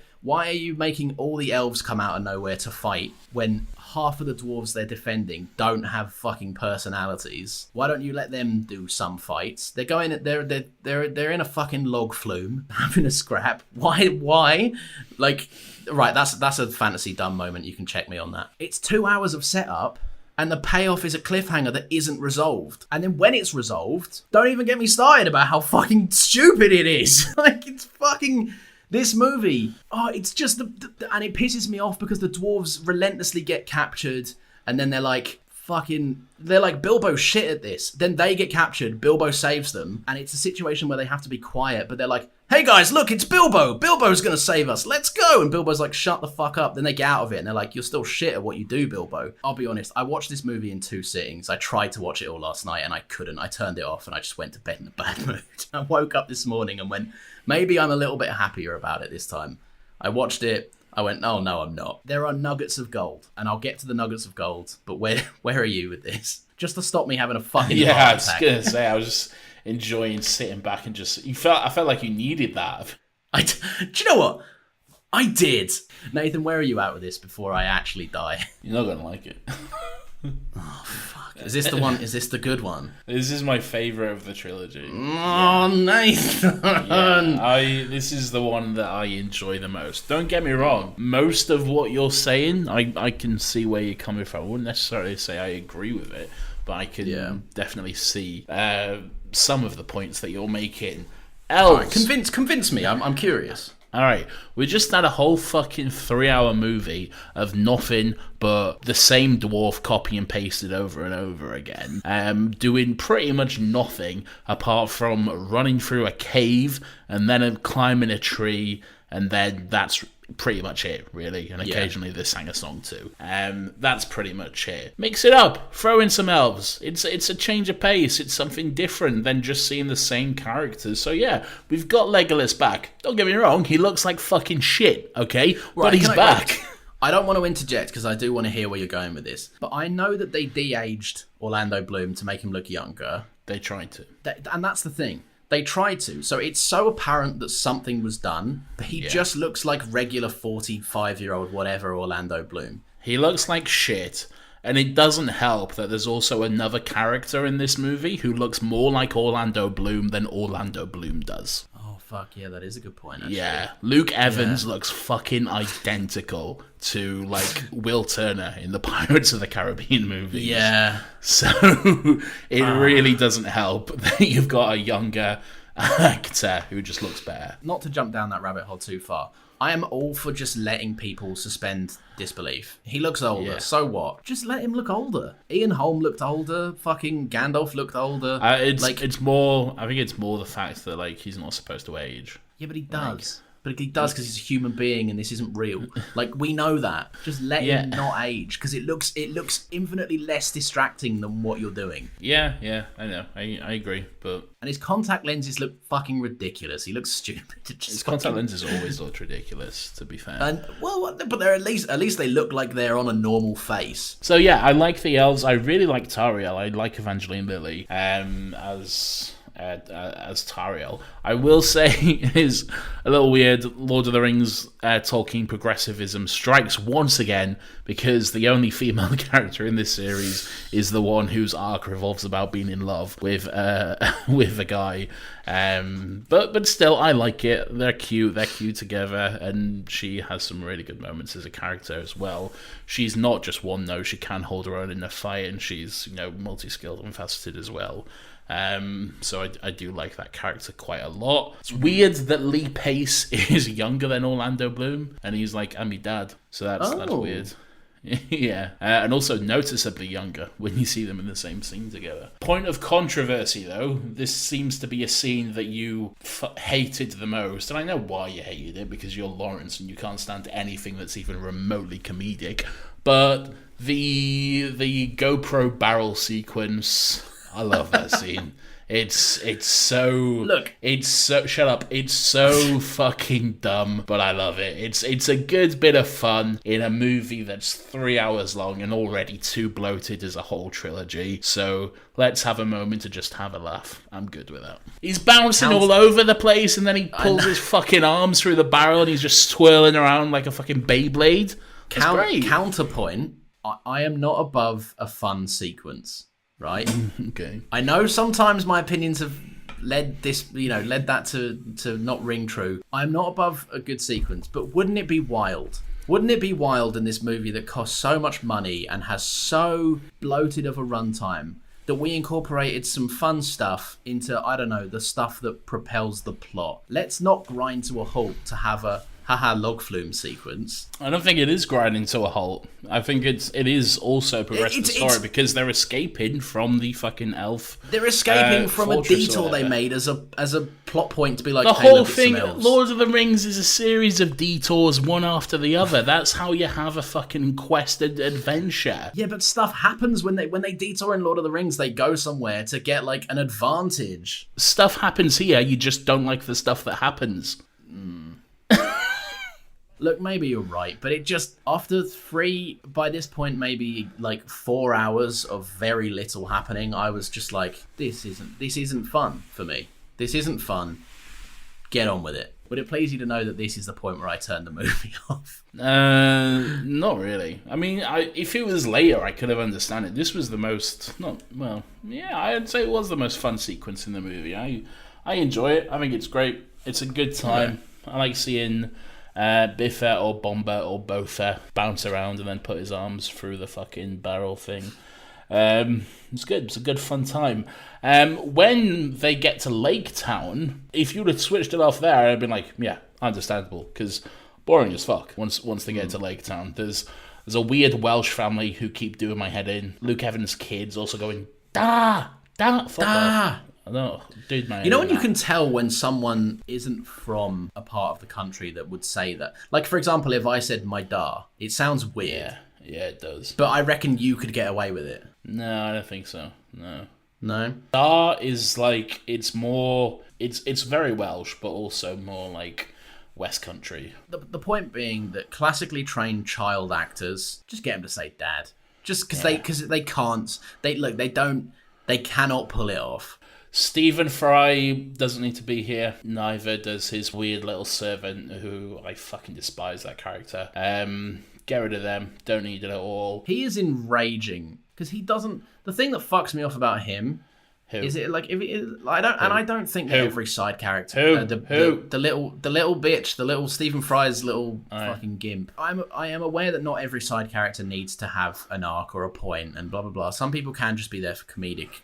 are you making all the elves come out of nowhere to fight when half of the dwarves they're defending don't have fucking personalities? Why don't you let them do some fights? They're in a fucking log flume having a scrap. Why? Like, right, that's a fantasy dumb moment. You can check me on that. It's 2 hours of setup, and the payoff is a cliffhanger that isn't resolved. And then when it's resolved, don't even get me started about how fucking stupid it is. Like, it's fucking... This movie, it's just... and it pisses me off because the dwarves relentlessly get captured, and then they're like, Bilbo's shit at this. Then they get captured, Bilbo saves them, and it's a situation where they have to be quiet, but they're like, hey guys, look, it's Bilbo! Bilbo's gonna save us, let's go! And Bilbo's like, shut the fuck up. Then they get out of it, and they're like, you're still shit at what you do, Bilbo. I'll be honest, I watched this movie in 2 sittings. I tried to watch it all last night, and I couldn't. I turned it off, and I just went to bed in a bad mood. I woke up this morning and went, maybe I'm a little bit happier about it this time. I watched it, I went, oh no, I'm not. There are nuggets of gold, and I'll get to the nuggets of gold, but where are you with this? Just to stop me having a fucking heart I was attack. gonna say, I was just enjoying sitting back and just... I felt like you needed that. Do you know what? I did. Nathan, where are you at with this before I actually die? You're not gonna like it. Oh, fuck. Is this the one? Is this the good one? This is my favourite of the trilogy. Oh, Nathan! This is the one that I enjoy the most. Don't get me wrong. Most of what you're saying, I can see where you're coming from. I wouldn't necessarily say I agree with it, but I can definitely see some of the points that you're making. Elves. All right, convince me. I'm curious. Alright, we just had a whole fucking 3-hour movie of nothing but the same dwarf copy and pasted over and over again, doing pretty much nothing apart from running through a cave and then climbing a tree, and then that's pretty much it, really. And occasionally they sang a song too. That's pretty much it. Mix it up, throw in some elves. It's a change of pace. It's something different than just seeing the same characters. So yeah, we've got Legolas back. Don't get me wrong, he looks like fucking shit, okay? Right, but he's back. I don't want to interject because I do want to hear where you're going with this. But I know that they de-aged Orlando Bloom to make him look younger. They tried to. And that's the thing. They tried to. So it's so apparent that something was done, but he just looks like regular 45-year-old whatever Orlando Bloom. He looks like shit. And it doesn't help that there's also another character in this movie who looks more like Orlando Bloom than Orlando Bloom does. Oh, fuck, yeah, that is a good point, actually. Yeah, Luke Evans looks fucking identical to, like, Will Turner in the Pirates of the Caribbean movies. Yeah. So it really doesn't help that you've got a younger actor who just looks better. Not to jump down that rabbit hole too far, I am all for just letting people suspend disbelief. He looks older, so what? Just let him look older. Ian Holm looked older, fucking Gandalf looked older. It's more, I think it's more the fact that, like, he's not supposed to age. Yeah, but he does. But he does because he's a human being and this isn't real. Like, we know that. Just let him not age because it looks infinitely less distracting than what you're doing. Yeah, I know. I agree, but... And his contact lenses look fucking ridiculous. He looks stupid. His contact lenses always look ridiculous, to be fair. And but they're at least they look like they're on a normal face. So yeah, I like the elves. I really like Tariel. I like Evangeline Lilly as as Tariel. I will say it is a little weird. Lord of the Rings Tolkien progressivism strikes once again, because the only female character in this series is the one whose arc revolves about being in love with with a guy. But still, I like it. They're cute together, and she has some really good moments as a character as well. She's not just one though; she can hold her own in a fight, and she's multi-skilled and faceted as well. So I do like that character quite a lot. It's weird that Lee Pace is younger than Orlando Bloom, and he's like, I'm your dad. So that's weird. Yeah, and also noticeably younger when you see them in the same scene together. Point of controversy, though, this seems to be a scene that you hated the most, and I know why you hated it, because you're Lawrence and you can't stand anything that's even remotely comedic, but the GoPro barrel sequence, I love that scene. It's so shut up. It's so fucking dumb, but I love it. It's a good bit of fun in a movie that's 3 hours long and already too bloated as a whole trilogy. So let's have a moment to just have a laugh. I'm good with that. He's bouncing all over the place, and then he pulls his fucking arms through the barrel, and he's just twirling around like a fucking Beyblade. It's great. Counterpoint, I am not above a fun sequence. Right? Okay. I know sometimes my opinions have led that to not ring true. I'm not above a good sequence, but wouldn't it be wild? Wouldn't it be wild in this movie that costs so much money and has so bloated of a runtime that we incorporated some fun stuff into, I don't know, the stuff that propels the plot? Let's not grind to a halt to have a log flume sequence. I don't think it is grinding to a halt. I think it is also progressing the story, because they're escaping from the fucking elf. They're escaping from a detour they made as a plot point to be like, the hey, whole look, thing. it's some elves. Lord of the Rings is a series of detours, one after the other. That's how you have a fucking quest and adventure. Yeah, but stuff happens when they detour in Lord of the Rings. They go somewhere to get like an advantage. Stuff happens here. You just don't like the stuff that happens. Look, maybe you're right, but it just, after by this point, maybe like 4 hours of very little happening, I was just like, this isn't fun for me. This isn't fun. Get on with it. Would it please you to know that this is the point where I turn the movie off? Not really. I mean, if it was later, I could have understood it. This was the most, I'd say it was the most fun sequence in the movie. I enjoy it. I think it's great. It's a good time. Yeah. I like seeing Biffa or Bomba or Botha bounce around and then put his arms through the fucking barrel thing. It's good. It's a good fun time. When they get to Lake Town, if you would have switched it off there, I'd have been like, yeah, understandable, because boring as fuck once they get to Lake Town. There's a weird Welsh family who keep doing my head in. Luke Evans' kids also going, da, fuck off. No, dude, man. You know when you can tell when someone isn't from a part of the country that would say that? Like, for example, if I said my da, it sounds weird. Yeah, it does. But I reckon you could get away with it. No, I don't think so. No? Da is like, it's more, it's very Welsh, but also more like West Country. The point being that classically trained child actors, just get them to say dad. Just because they can't, they cannot pull it off. Stephen Fry doesn't need to be here. Neither does his weird little servant, who I fucking despise that character. Get rid of them. Don't need it at all. He is enraging because he doesn't. The thing that fucks me off about him is it like I don't think that every side character. The little bitch, the little Stephen Fry's little fucking gimp. I am aware that not every side character needs to have an arc or a point and blah blah blah. Some people can just be there for comedic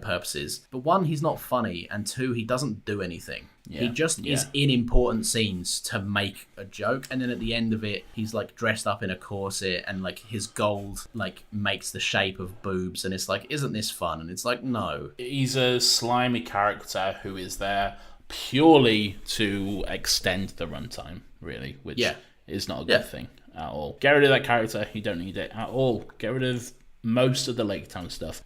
purposes. But one, he's not funny, and two, he doesn't do anything. Yeah. He just is in important scenes to make a joke, and then at the end of it, he's like dressed up in a corset, and like his gold like makes the shape of boobs, and it's like, isn't this fun? And it's like, no. He's a slimy character who is there purely to extend the runtime, really, which is not a good thing at all. Get rid of that character. You don't need it at all. Get rid of most of the Lake Town stuff.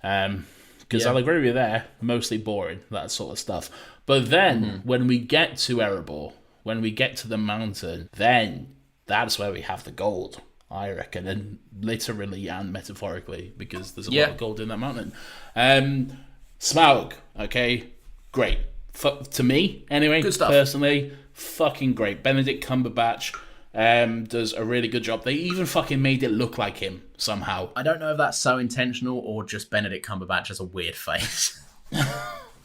Because I'll agree with you there, mostly boring, that sort of stuff. But then, when we get to Erebor, when we get to the mountain, then that's where we have the gold, I reckon, and literally and metaphorically, because there's a lot of gold in that mountain. Smaug, okay? great. To me, anyway, Good stuff. personally, fucking great. Benedict Cumberbatch does a really good job. They even fucking made it look like him somehow. I don't know if that's so intentional or just Benedict Cumberbatch has a weird face.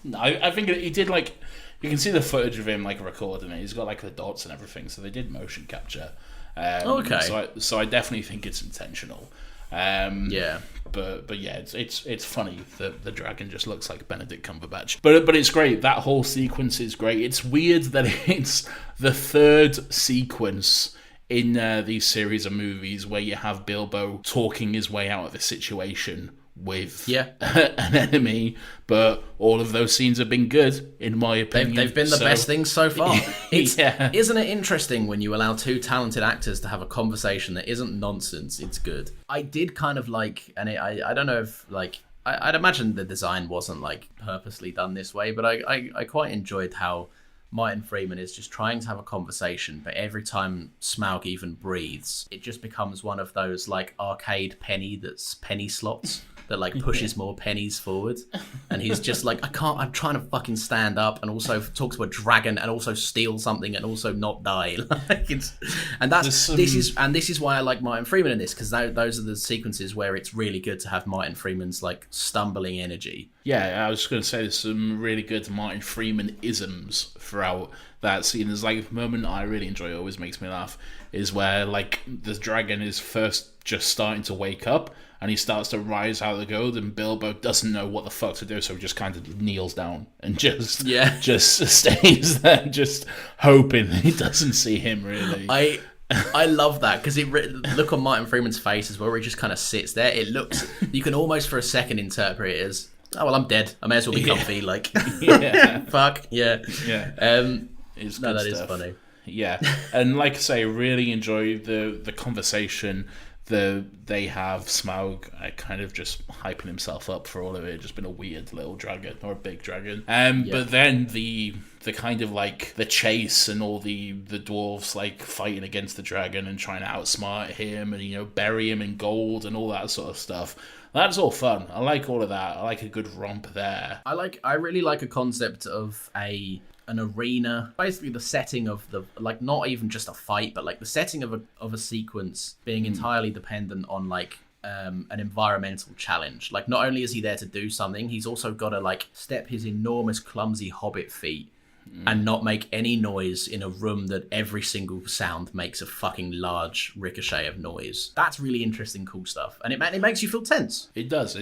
No, I think he did, like, you can see the footage of him, like, recording it. He's got, like, the dots and everything, so they did motion capture. Okay. So I definitely think it's intentional. Yeah. But yeah, it's funny that the dragon just looks like Benedict Cumberbatch. But it's great. That whole sequence is great. It's weird that it's the third sequence in these series of movies where you have Bilbo talking his way out of a situation with an enemy, but all of those scenes have been good, in my opinion. They've been the best things so far. Yeah. Isn't it interesting when you allow two talented actors to have a conversation that isn't nonsense? It's good. I did kind of like, and I don't know if, like, I'd imagine the design wasn't, like, purposely done this way, but I quite enjoyed how Martin Freeman is just trying to have a conversation, but every time Smaug even breathes, it just becomes one of those, like, arcade penny slots that, like, pushes more pennies forward. And he's just like, I'm trying to fucking stand up and also talk to a dragon and also steal something and also not die. Like, this is why I like Martin Freeman in this, because those are the sequences where it's really good to have Martin Freeman's, like, stumbling energy. Yeah, I was going to say there's some really good Martin Freeman isms throughout that scene. There's, like, a moment I really enjoy, always makes me laugh, is where, like, the dragon is first just starting to wake up and he starts to rise out of the gold, and Bilbo doesn't know what the fuck to do, so he just kind of kneels down and just stays there, just hoping he doesn't see him, really. I love that, because look on Martin Freeman's face as well, where he just kind of sits there. It looks, you can almost for a second interpret it as, oh, well, I'm dead. I may as well be comfy, like, fuck, yeah. It's no, good that stuff. is funny. Yeah, and like I say, really enjoy the conversation they have. Smaug kind of just hyping himself up for all of it, just been a weird little dragon, or a big dragon. But then the kind of, like, the chase and all the dwarves, like, fighting against the dragon and trying to outsmart him and, you know, bury him in gold and all that sort of stuff. That's all fun. I like all of that. I like a good romp there. I really like a concept of an arena, basically the setting of the, like, not even just a fight, but, like, the setting of a sequence being entirely dependent on, like, an environmental challenge. Like, not only is he there to do something, he's also got to, like, step his enormous clumsy hobbit feet and not make any noise in a room that every single sound makes a fucking large ricochet of noise. That's really interesting, cool stuff, and it makes you feel tense. It does.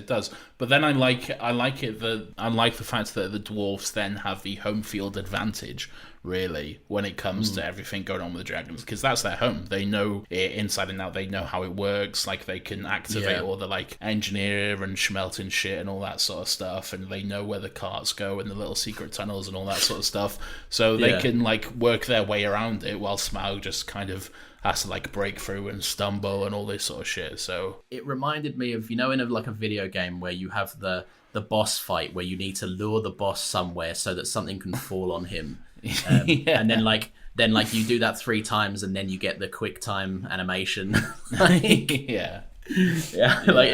But then I like the fact that the dwarves then have the home field advantage, really, when it comes to everything going on with the dragons, because that's their home. They know it inside and out. They know how it works. Like, they can activate all the, like, engineer and schmelting shit and all that sort of stuff, and they know where the carts go and the little secret tunnels and all that sort of stuff. So they can, like, work their way around it, while Smaug just kind of has to, like, break through and stumble and all this sort of shit. So it reminded me of, you know, in like a video game where you have the boss fight where you need to lure the boss somewhere so that something can fall on him. And then you do that 3 times and then you get the quick time animation. It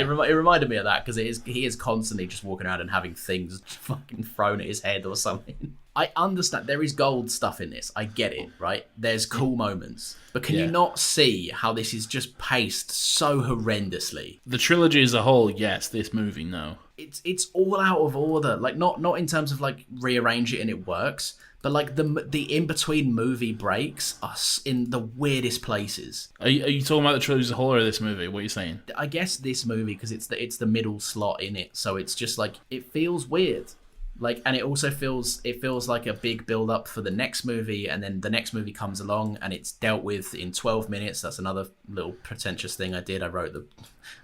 reminded me of that, because he is constantly just walking around and having things fucking thrown at his head or something. I understand there is gold stuff in this. I get it, right? There's cool moments. But can you not see how this is just paced so horrendously? The trilogy as a whole, yes. This movie, no. It's all out of order. Like, not in terms of, like, rearrange it and it works, but, like, the in-between movie breaks are in the weirdest places. Are you talking about the trilogy as a whole or this movie? What are you saying? I guess this movie, because it's the middle slot in it, so it's just, like, it feels weird. Like, and it also feels like a big build up for the next movie, and then the next movie comes along and it's dealt with in 12 minutes. That's another little pretentious thing I did. I wrote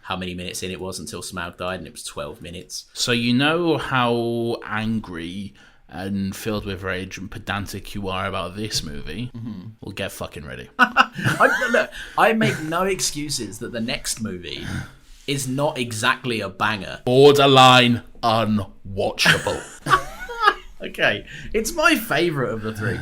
how many minutes in it was until Smaug died, and it was 12 minutes. So you know how angry and filled with rage and pedantic you are about this movie. Well, get fucking ready. I make no excuses that the next movie is not exactly a banger. Borderline unwatchable. Okay, it's my favourite of the 3.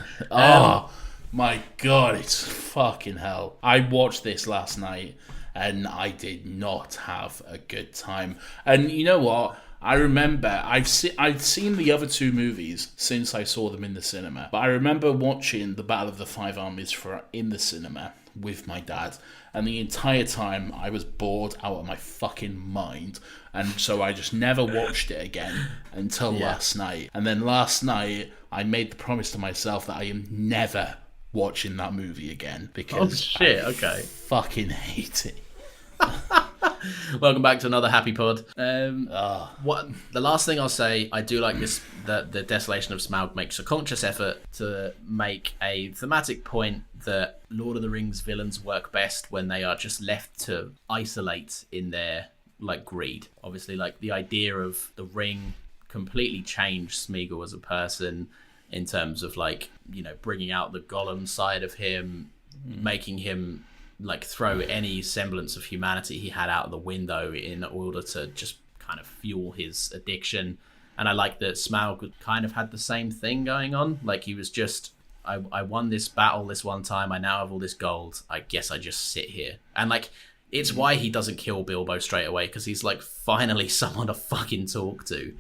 My God, it's fucking hell. I watched this last night and I did not have a good time. And you know what? I remember I've seen the other two movies since I saw them in the cinema, but I remember watching the Battle of the Five Armies in the cinema with my dad, and the entire time I was bored out of my fucking mind, and so I just never watched it again until last night. And then last night I made the promise to myself that I am never watching that movie again because I fucking hate it. Welcome back to another Happy Pod. What the last thing I'll say, I do like this, that the Desolation of Smaug makes a conscious effort to make a thematic point that Lord of the Rings villains work best when they are just left to isolate in their like greed. Obviously, like the idea of the ring completely changed Smeagol as a person in terms of like, you know, bringing out the Gollum side of him, making him like throw any semblance of humanity he had out of the window in order to just kind of fuel his addiction. And I like that Smaug kind of had the same thing going on. Like he was just, I won this battle this one time, I now have all this gold, I guess I just sit here. And like, it's why he doesn't kill Bilbo straight away, because he's like finally someone to fucking talk to.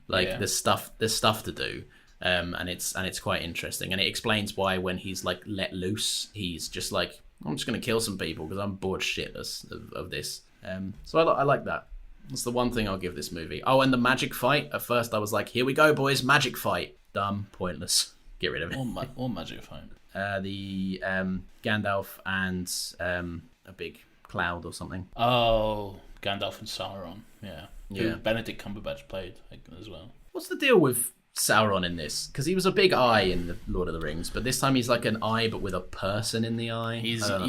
Like there's stuff to do. And it's quite interesting. And it explains why when he's like let loose, he's just like, I'm just going to kill some people because I'm bored shitless of this. So I like that. That's the one thing I'll give this movie. Oh, and the magic fight. At first I was like, here we go, boys. Magic fight. Dumb. Pointless. Get rid of it. What magic fight? The Gandalf and a big cloud or something. Oh, Gandalf and Sauron. Yeah. Who Benedict Cumberbatch played as well. What's the deal with Sauron in this? Because he was a big eye in the Lord of the Rings, but this time he's like an eye but with a person in the eye. So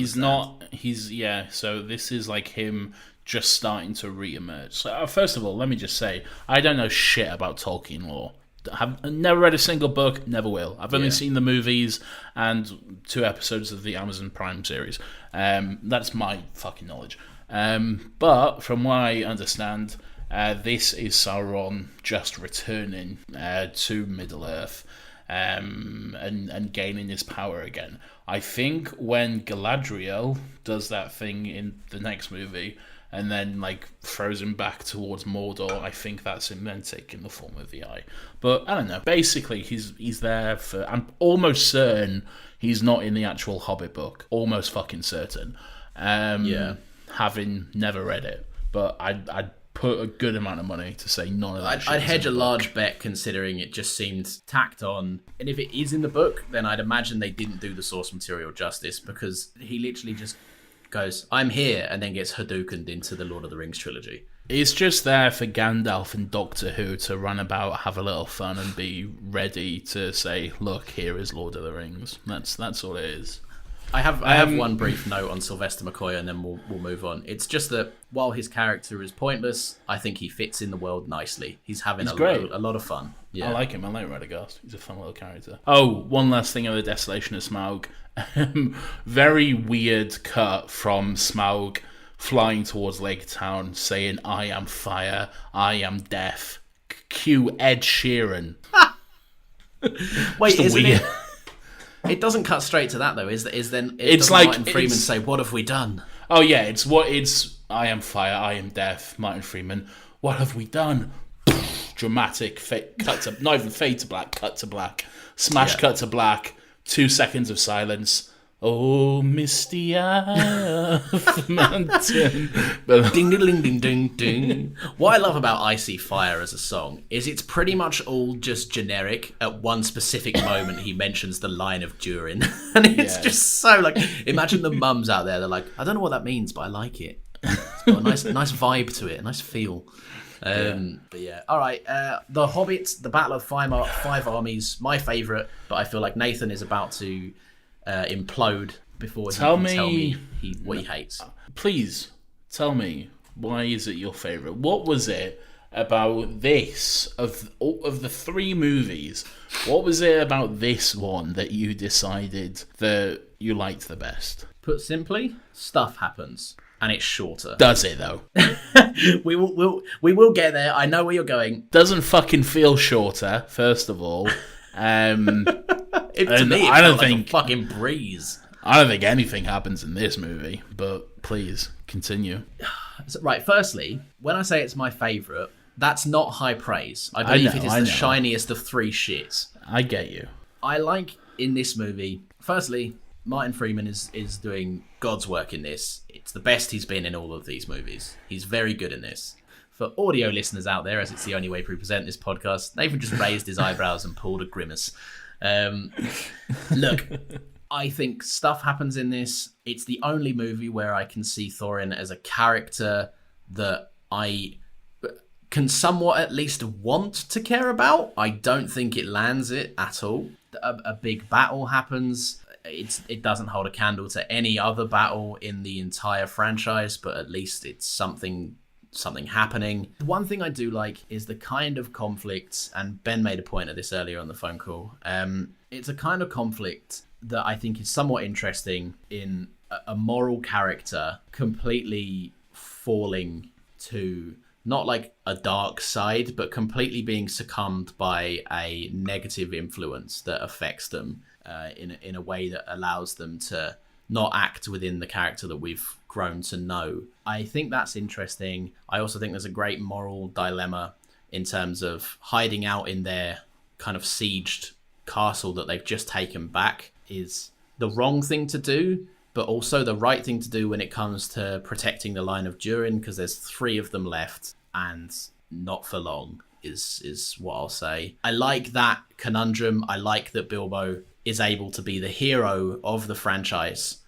this is like him just starting to re-emerge. So first of all, let me just say I don't know shit about Tolkien lore. I've never read a single book, never will. I've only seen the movies and 2 episodes of the Amazon Prime series. That's my fucking knowledge. But from what I understand, this is Sauron just returning to Middle-earth and gaining his power again. I think when Galadriel does that thing in the next movie and then like throws him back towards Mordor, I think that's him then taking the form of the Eye. But I don't know. Basically, he's there for... I'm almost certain he's not in the actual Hobbit book. Almost fucking certain. Having never read it. But I'd put a good amount of money to say none of that. I'd hedge a large bet considering it just seemed tacked on. And if it is in the book, then I'd imagine they didn't do the source material justice, because he literally just goes, I'm here, and then gets Hadoukened into the Lord of the Rings trilogy. It's just there for Gandalf and Doctor Who to run about, have a little fun, and be ready to say, look, here is Lord of the Rings. That's all it is. I have one brief note on Sylvester McCoy, and then we'll move on. It's just that while his character is pointless, I think he fits in the world nicely. He's having a lot of fun. Yeah. I like him. I like Radagast. He's a fun little character. Oh, one last thing on the Desolation of Smaug. Very weird cut from Smaug flying towards Lake Town, saying, I am fire, I am death. Cue Ed Sheeran. Wait, isn't it? It doesn't cut straight to that though. It's like Martin Freeman say, "What have we done?" Oh yeah, it's I am fire, I am death. Martin Freeman, what have we done? Dramatic cut to not even fade to black, cut to black, smash cut to black. 2 seconds of silence. Oh, misty eye of the mountain. Ding, ding, ding, ding, ding. What I love about Icy Fire as a song is it's pretty much all just generic. At one specific moment, he mentions the line of Durin. And it's just so like, imagine the mums out there, they're like, I don't know what that means, but I like it. It's got a nice vibe to it, a nice feel. But yeah, all right. The Hobbit, the Battle of Five Armies, my favourite, but I feel like Nathan is about to implode before he can tell me what he hates. Please tell me, why is it your favourite? What was it about this of the 3 movies? What was it about this one that you decided that you liked the best? Put simply, stuff happens. And it's shorter. Does it though? we will get there. I know where you're going. Doesn't fucking feel shorter. First of all, to me, I don't think a fucking breeze. I don't think anything happens in this movie. But please continue. Right. Firstly, when I say it's my favourite, That's not high praise. I believe it is the shiniest of three shits. I get you. I like in this movie, firstly, Martin Freeman is doing God's work in this. It's the best he's been in all of these movies. He's very good in this. For audio listeners out there, as it's the only way we present this podcast, Nathan just raised his eyebrows and pulled a grimace. Look, I think stuff happens in this. It's the only movie where I can see Thorin as a character that I can somewhat at least want to care about. I don't think it lands it at all. A big battle happens. It doesn't hold a candle to any other battle in the entire franchise, but at least it's something happening. The one thing I do like is the kind of conflict, and Ben made a point of this earlier on the phone call. It's a kind of conflict that I think is somewhat interesting in a moral character completely falling to not like a dark side, but completely being succumbed by a negative influence that affects them in a way that allows them to not act within the character that we've grown to know. I think that's interesting. I also think there's a great moral dilemma in terms of hiding out in their kind of sieged castle that they've just taken back is the wrong thing to do, but also the right thing to do when it comes to protecting the line of Durin, because there's 3 of them left and not for long is what I'll say. I like that conundrum. I like that Bilbo is able to be the hero of the franchise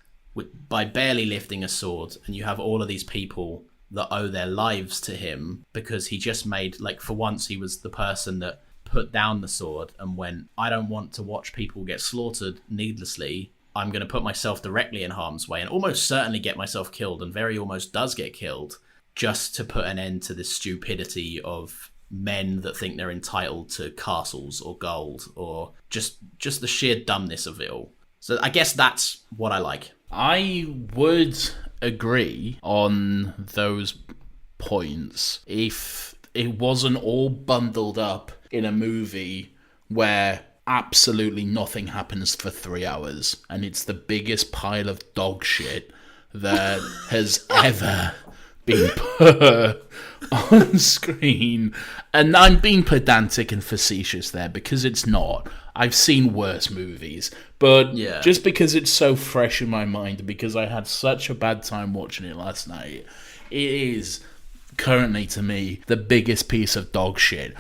by barely lifting a sword, and you have all of these people that owe their lives to him because he just made, like, for once he was the person that put down the sword and went, I don't want to watch people get slaughtered needlessly. I'm going to put myself directly in harm's way and almost certainly get myself killed, and very almost does get killed, just to put an end to this stupidity of men that think they're entitled to castles or gold, or just the sheer dumbness of it all. So I guess that's what I like. I would agree on those points if it wasn't all bundled up in a movie where absolutely nothing happens for 3 hours and it's the biggest pile of dog shit that has ever been put on screen. And I'm being pedantic and facetious there because it's not. I've seen worse movies, but just because it's so fresh in my mind and because I had such a bad time watching it last night, it is currently to me the biggest piece of dog shit.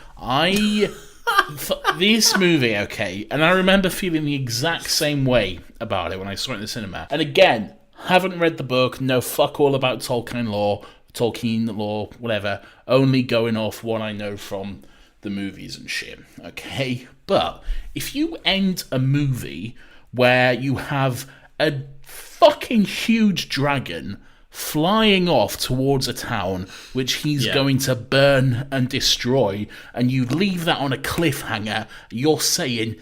This movie, okay, and I remember feeling the exact same way about it when I saw it in the cinema. And again, haven't read the book, know fuck all about Tolkien lore, whatever, only going off what I know from the movies and shit, okay? But if you end a movie where you have a fucking huge dragon flying off towards a town which he's going to burn and destroy, and you leave that on a cliffhanger, you're saying,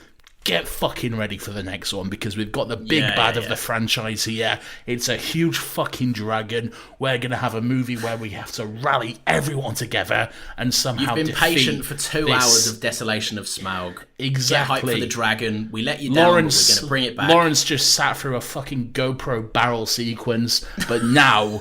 get fucking ready for the next one, because we've got the big bad of the franchise here. It's a huge fucking dragon. We're going to have a movie where we have to rally everyone together and somehow You've been patient for 2 hours of Desolation of Smaug. Exactly. Get hyped for the dragon. We let you down, but we're going to bring it back. Lawrence just sat through a fucking GoPro barrel sequence, but now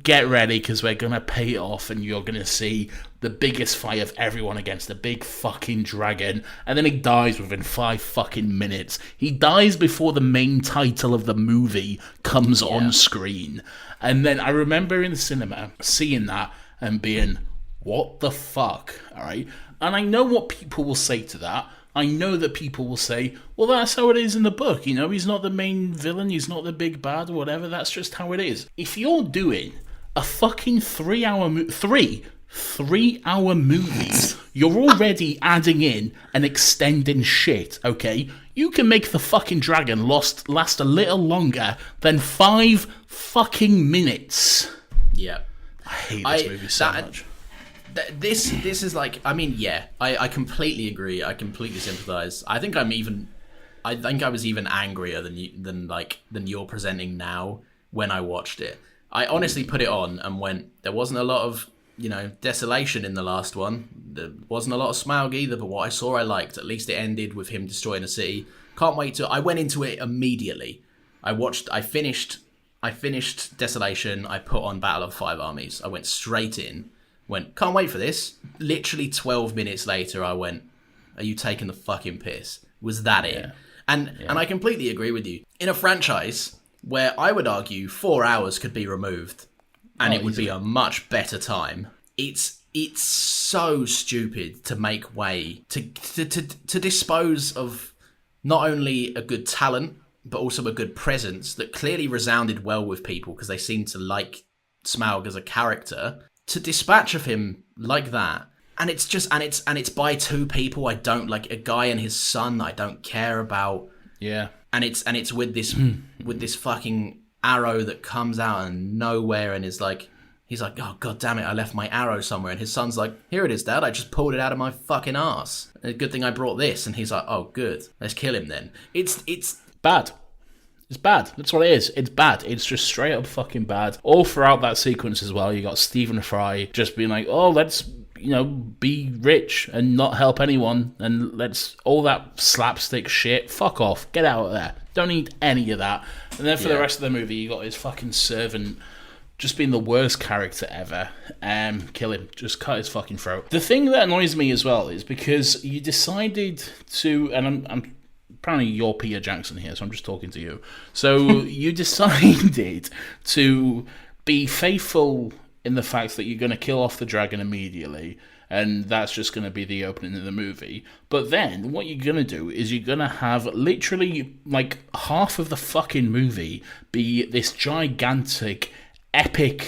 get ready, because we're going to pay it off and you're going to see the biggest fight of everyone against the big fucking dragon, and then he dies within 5 fucking minutes. He dies before the main title of the movie comes on screen. And then I remember in the cinema seeing that and being, what the fuck, alright? And I know what people will say to that. I know that people will say, well, that's how it is in the book, you know, he's not the main villain, he's not the big bad or whatever, that's just how it is. If you're doing a fucking 3-hour movies, you're already adding in and extending shit, okay? You can make the fucking dragon last a little longer than 5 fucking minutes. Yeah. I hate this movie so much. This is like, I mean, I completely agree. I completely sympathise. I think I was even angrier than you're presenting now when I watched it. I honestly put it on and went, there wasn't a lot of, desolation in the last one. There wasn't a lot of Smaug either, but what I saw I liked. At least it ended with him destroying a city. Can't wait to... I went into it immediately. I finished Desolation. I put on Battle of 5 Armies. I went straight in. Went, can't wait for this. Literally 12 minutes later, I went, are you taking the fucking piss? Was that it? Yeah. And I completely agree with you. In a franchise where I would argue 4 hours could be removed and it would be a much better time, it's so stupid to make way to dispose of not only a good talent but also a good presence that clearly resounded well with people because they seemed to like Smaug as a character. To dispatch of him like that, and it's just and it's by two people I don't like, a guy and his son that I don't care about. Yeah. And it's with this fucking arrow that comes out of nowhere and is like, he's like, oh god damn it, I left my arrow somewhere, and his son's like, here it is, Dad, I just pulled it out of my fucking ass. Good thing I brought this. And he's like, oh good, let's kill him then. It's bad. It's bad. That's what it is. It's bad. It's just straight up fucking bad. All throughout that sequence as well, you got Stephen Fry just being like, oh, let's, be rich and not help anyone, and let's, all that slapstick shit, fuck off. Get out of there. Don't need any of that. And then for the rest of the movie, you got his fucking servant just being the worst character ever. Kill him. Just cut his fucking throat. The thing that annoys me as well is because you decided to, and I'm apparently you're Peter Jackson here, so I'm just talking to you. So you decided to be faithful in the fact that you're going to kill off the dragon immediately, and that's just going to be the opening of the movie. But then what you're going to do is you're going to have literally like half of the fucking movie be this gigantic, epic,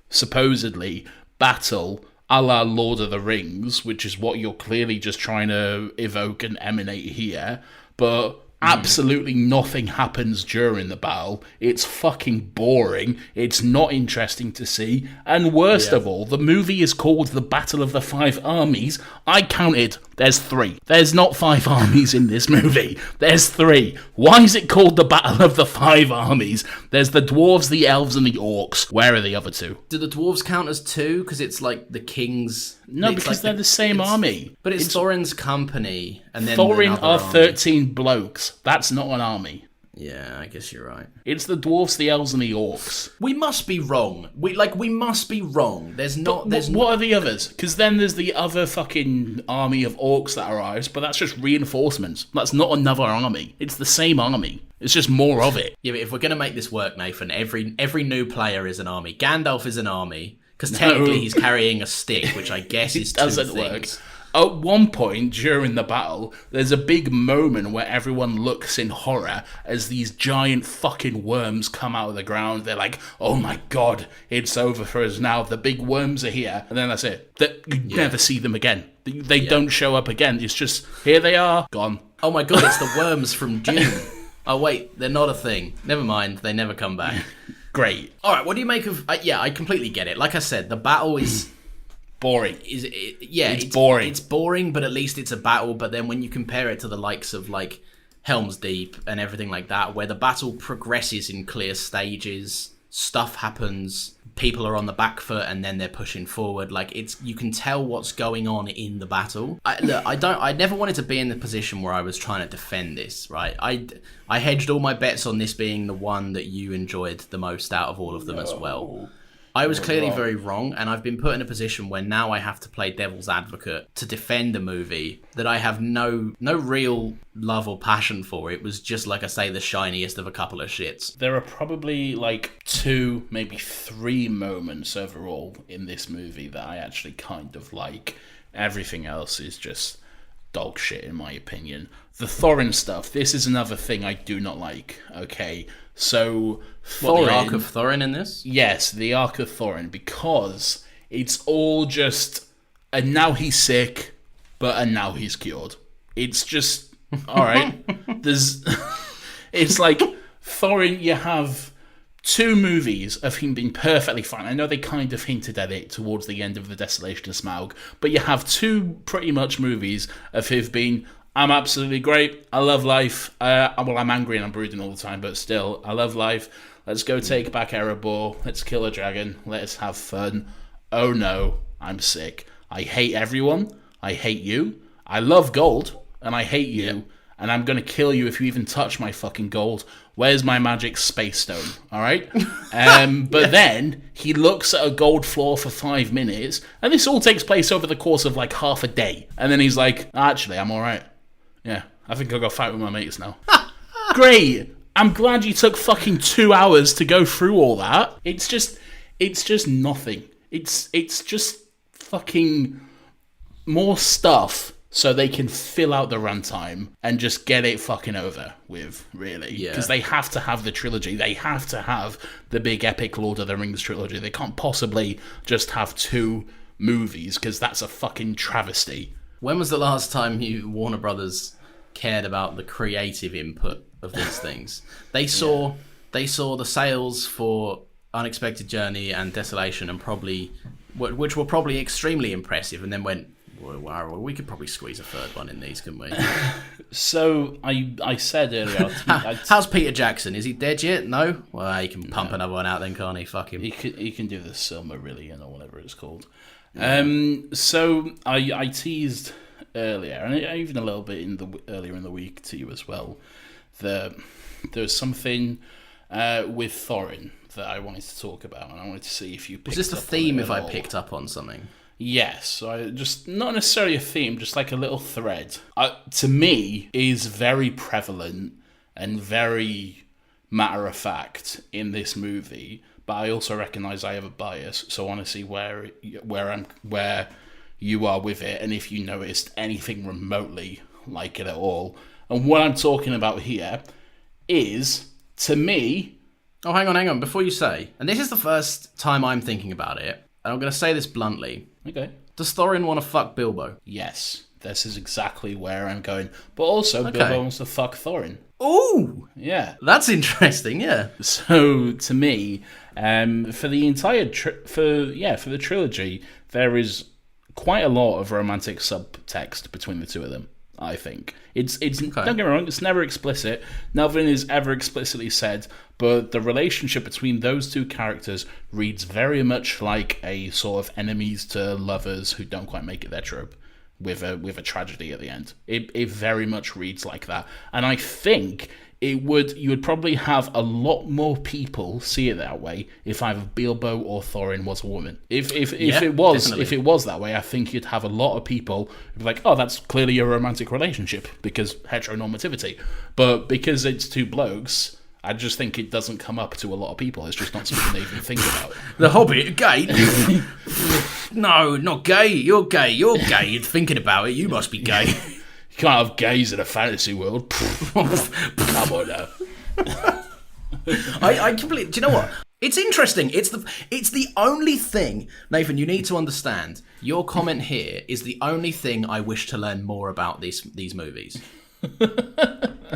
supposedly, battle a la Lord of the Rings, which is what you're clearly just trying to evoke and emanate here. But absolutely nothing happens during the battle. It's fucking boring. It's not interesting to see. And worst of all, the movie is called The Battle of the Five Armies. I counted. There's 3. There's not 5 armies in this movie. There's 3. Why is it called The Battle of the Five Armies? There's the dwarves, the elves, and the orcs. Where are the other 2? Do the dwarves count as 2? Because it's like the king's... No, because like they're the same army. But it's Thorin's company. And then Thorin are 13 blokes. That's not an army. Yeah, I guess you're right. It's the dwarves, the elves, and the orcs. We must be wrong. We must be wrong. What are the others? Because then there's the other fucking army of orcs that arrives, but that's just reinforcements. That's not another army. It's the same army. It's just more of it. Yeah, but if we're going to make this work, Nathan, every new player is an army. Gandalf is an army, because technically he's carrying a stick, which I guess is 2 doesn't things. Work. At one point during the battle, there's a big moment where everyone looks in horror as these giant fucking worms come out of the ground. They're like, oh my god, it's over for us now. The big worms are here. And then that's it. You never see them again. They don't show up again. It's just, here they are, gone. Oh my god, it's the worms from Dune. Oh wait, they're not a thing. Never mind, they never come back. Great. Alright, what do you make of... I completely get it. Like I said, the battle is... boring. It's boring. It's boring, but at least it's a battle. But then when you compare it to the likes of like Helm's Deep and everything like that, where the battle progresses in clear stages, stuff happens, people are on the back foot, and then they're pushing forward. Like you can tell what's going on in the battle. I never wanted to be in the position where I was trying to defend this. Right, I hedged all my bets on this being the one that you enjoyed the most out of all of them as well. I was clearly very wrong, and I've been put in a position where now I have to play devil's advocate to defend a movie that I have no real love or passion for. It was just, like I say, the shiniest of a couple of shits. There are probably like 2, maybe 3 moments overall in this movie that I actually kind of like. Everything else is just dog shit in my opinion. The Thorin stuff, this is another thing I do not like, okay? So, Thorin... the Arc of Thorin in this? Yes, the Arc of Thorin, because it's all just, and now he's sick, and now he's cured. It's just, alright, it's like, Thorin, you have 2 movies of him being perfectly fine. I know they kind of hinted at it towards the end of The Desolation of Smaug, but you have 2 pretty much movies of him being... I'm absolutely great. I love life. I'm angry and I'm brooding all the time, but still, I love life. Let's go take back Erebor. Let's kill a dragon. Let's have fun. Oh no, I'm sick. I hate everyone. I hate you. I love gold, and I hate you. And I'm going to kill you if you even touch my fucking gold. where's my magic space stone? All right. But then he looks at a gold floor for 5 minutes, and this all takes place over the course of like half a day. And then he's like, actually, I'm all right. Yeah, I think I'll go fight with my mates now. Great. I'm glad you took fucking 2 hours to go through all that. It's just nothing. It's just fucking more stuff so they can fill out the runtime and just get it fucking over with, really. Because they have to have the trilogy. They have to have the big epic Lord of the Rings trilogy. They can't possibly just have 2 movies, because that's a fucking travesty. When was the last time Warner Brothers cared about the creative input of these things? They saw the sales for Unexpected Journey and Desolation, and which were probably extremely impressive, and then went, wow, we could probably squeeze a third one in these, couldn't we? So I said earlier, how's Peter Jackson? Is he dead yet? No. Well, he can pump another one out then, can't he? Fuck him. He can do the Silmarillion or whatever it's called. So I teased earlier, and even a little bit earlier in the week to you as well, that there's something with Thorin that I wanted to talk about, and I wanted to see if you picked up on it. Was this the theme if I picked up on something? Yes, so I just, not necessarily a theme, just like a little thread. To me, is very prevalent and very matter of fact in this movie, but I also recognise I have a bias, so I want to see where you are with it, and if you noticed anything remotely like it at all. And what I'm talking about here is, to me... Oh, hang on, before you say, and this is the first time I'm thinking about it, and I'm going to say this bluntly. Okay. Does Thorin want to fuck Bilbo? Yes, this is exactly where I'm going. But also, Bilbo wants to fuck Thorin. Ooh! Yeah. That's interesting, yeah. So, to me, for the entire... for the trilogy, there is quite a lot of romantic subtext between the two of them, I think. It's Don't get me wrong, it's never explicit. Nothing is ever explicitly said, but the relationship between those two characters reads very much like a sort of enemies to lovers who don't quite make it their trope, with a tragedy at the end. It very much reads like that. And I think you would probably have a lot more people see it that way if either Bilbo or Thorin was a woman. If it was that way, I think you'd have a lot of people who'd be like, oh, that's clearly a romantic relationship because heteronormativity. But because it's 2 blokes, I just think it doesn't come up to a lot of people. It's just not something they even think about. The Hobbit, gay? No, not gay. You're gay. You're gay. You're thinking about it. You must be gay. You can't have gays in a fantasy world. Come on now. I completely... Do you know what? It's interesting. It's the only thing, Nathan, you need to understand. Your comment here is the only thing I wish to learn more about these movies.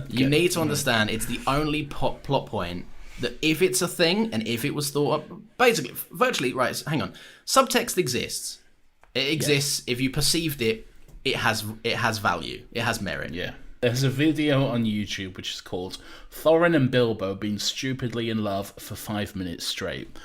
You need to understand it's the only plot point that if it's a thing and if it was thought up, basically, virtually, right, hang on. Subtext exists. It exists. If you perceived it, it has value. It has merit. Yeah. There's a video on YouTube which is called Thorin and Bilbo Being Stupidly in Love for 5 minutes straight.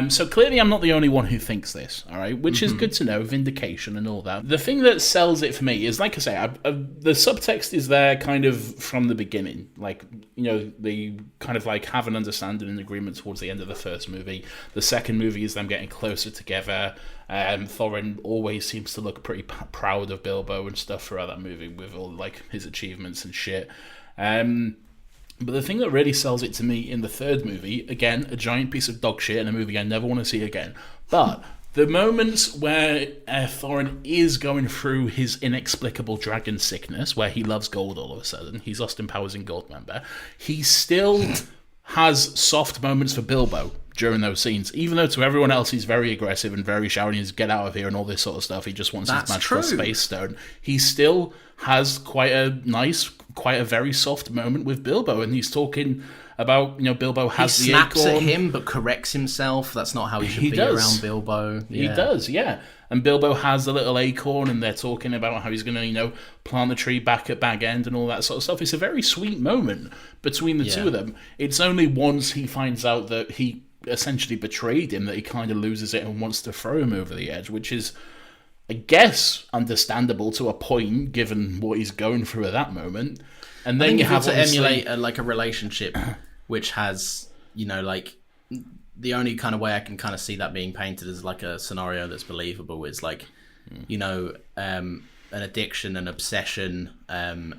So clearly I'm not the only one who thinks this, all right? Which is good to know, vindication and all that. The thing that sells it for me is, like I say, the subtext is there kind of from the beginning. Like, you know, they kind of like have an understanding and agreement towards the end of the first movie. The second movie is them getting closer together. Thorin always seems to look pretty proud of Bilbo and stuff throughout that movie with all like his achievements and shit. But the thing that really sells it to me in the third movie, again, a giant piece of dog shit in a movie I never want to see again, but the moments where Thorin is going through his inexplicable dragon sickness, where he loves gold all of a sudden, he's Austin Powers in Goldmember, he still has soft moments for Bilbo during those scenes, even though to everyone else he's very aggressive and very shouting, he's get out of here and all this sort of stuff, he just wants his magical space stone. He still has quite a very soft moment with Bilbo, and he's talking about, you know, Bilbo has the acorn. He snaps at him but corrects himself. That's not how he should be around Bilbo. Yeah. He does, yeah. And Bilbo has the little acorn, and they're talking about how he's going to, you know, plant the tree back at Bag End and all that sort of stuff. It's a very sweet moment between the two of them. It's only once he finds out that he essentially betrayed him that he kind of loses it and wants to throw him over the edge, which is, I guess, understandable to a point given what he's going through at that moment. And then you have to emulate a relationship which has, like, the only kind of way I can kind of see that being painted as like a scenario that's believable is like, an addiction, an obsession, and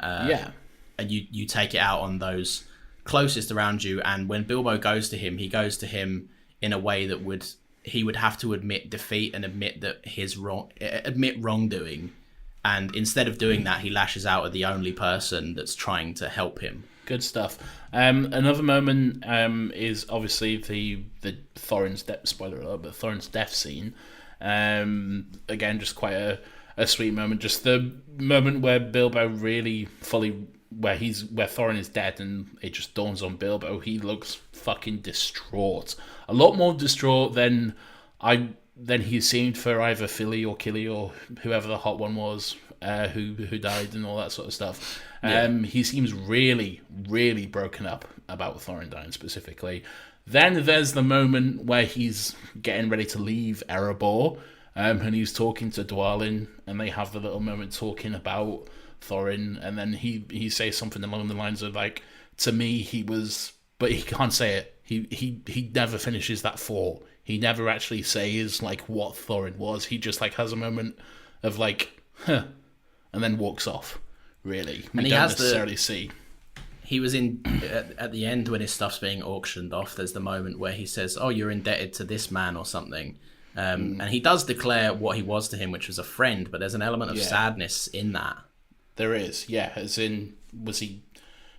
you take it out on those closest around you. And when Bilbo goes to him, he goes to him in a way that he would have to admit defeat and admit that admit wrongdoing. And instead of doing that, he lashes out at the only person that's trying to help him. Good stuff. Another moment is obviously the Thorin's death. Spoiler alert, but Thorin's death scene. Again, just quite a sweet moment. Just the moment where Bilbo really fully where Thorin is dead, and it just dawns on Bilbo. He looks fucking distraught. A lot more distraught than he seemed for either Philly or Killy or whoever the hot one was, who died and all that sort of stuff. He seems really, really broken up about Thorin dying specifically. Then there's the moment where he's getting ready to leave Erebor, and he's talking to Dwalin, and they have the little moment talking about Thorin, and then he says something along the lines of like, to me he was, but he can't say it. He never finishes that thought. He never actually says like what Thorin was. He just like has a moment of like, huh, and then walks off. Really, we don't necessarily see. He was at the end when his stuff's being auctioned off. There's the moment where he says, "Oh, you're indebted to this man" or something, and he does declare what he was to him, which was a friend. But there's an element of sadness in that. There is, yeah. As in, was he?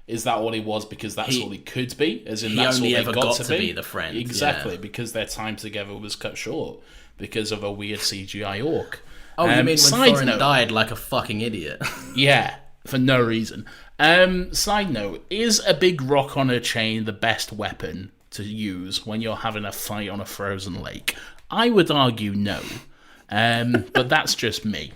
Is that all he was because that's all he could be? As in, that's only all they ever got to be the friend. Exactly, because their time together was cut short because of a weird CGI orc. Oh, you mean when Thorin died like a fucking idiot? Yeah, for no reason. Side note, is a big rock on a chain the best weapon to use when you're having a fight on a frozen lake? I would argue no, but that's just me.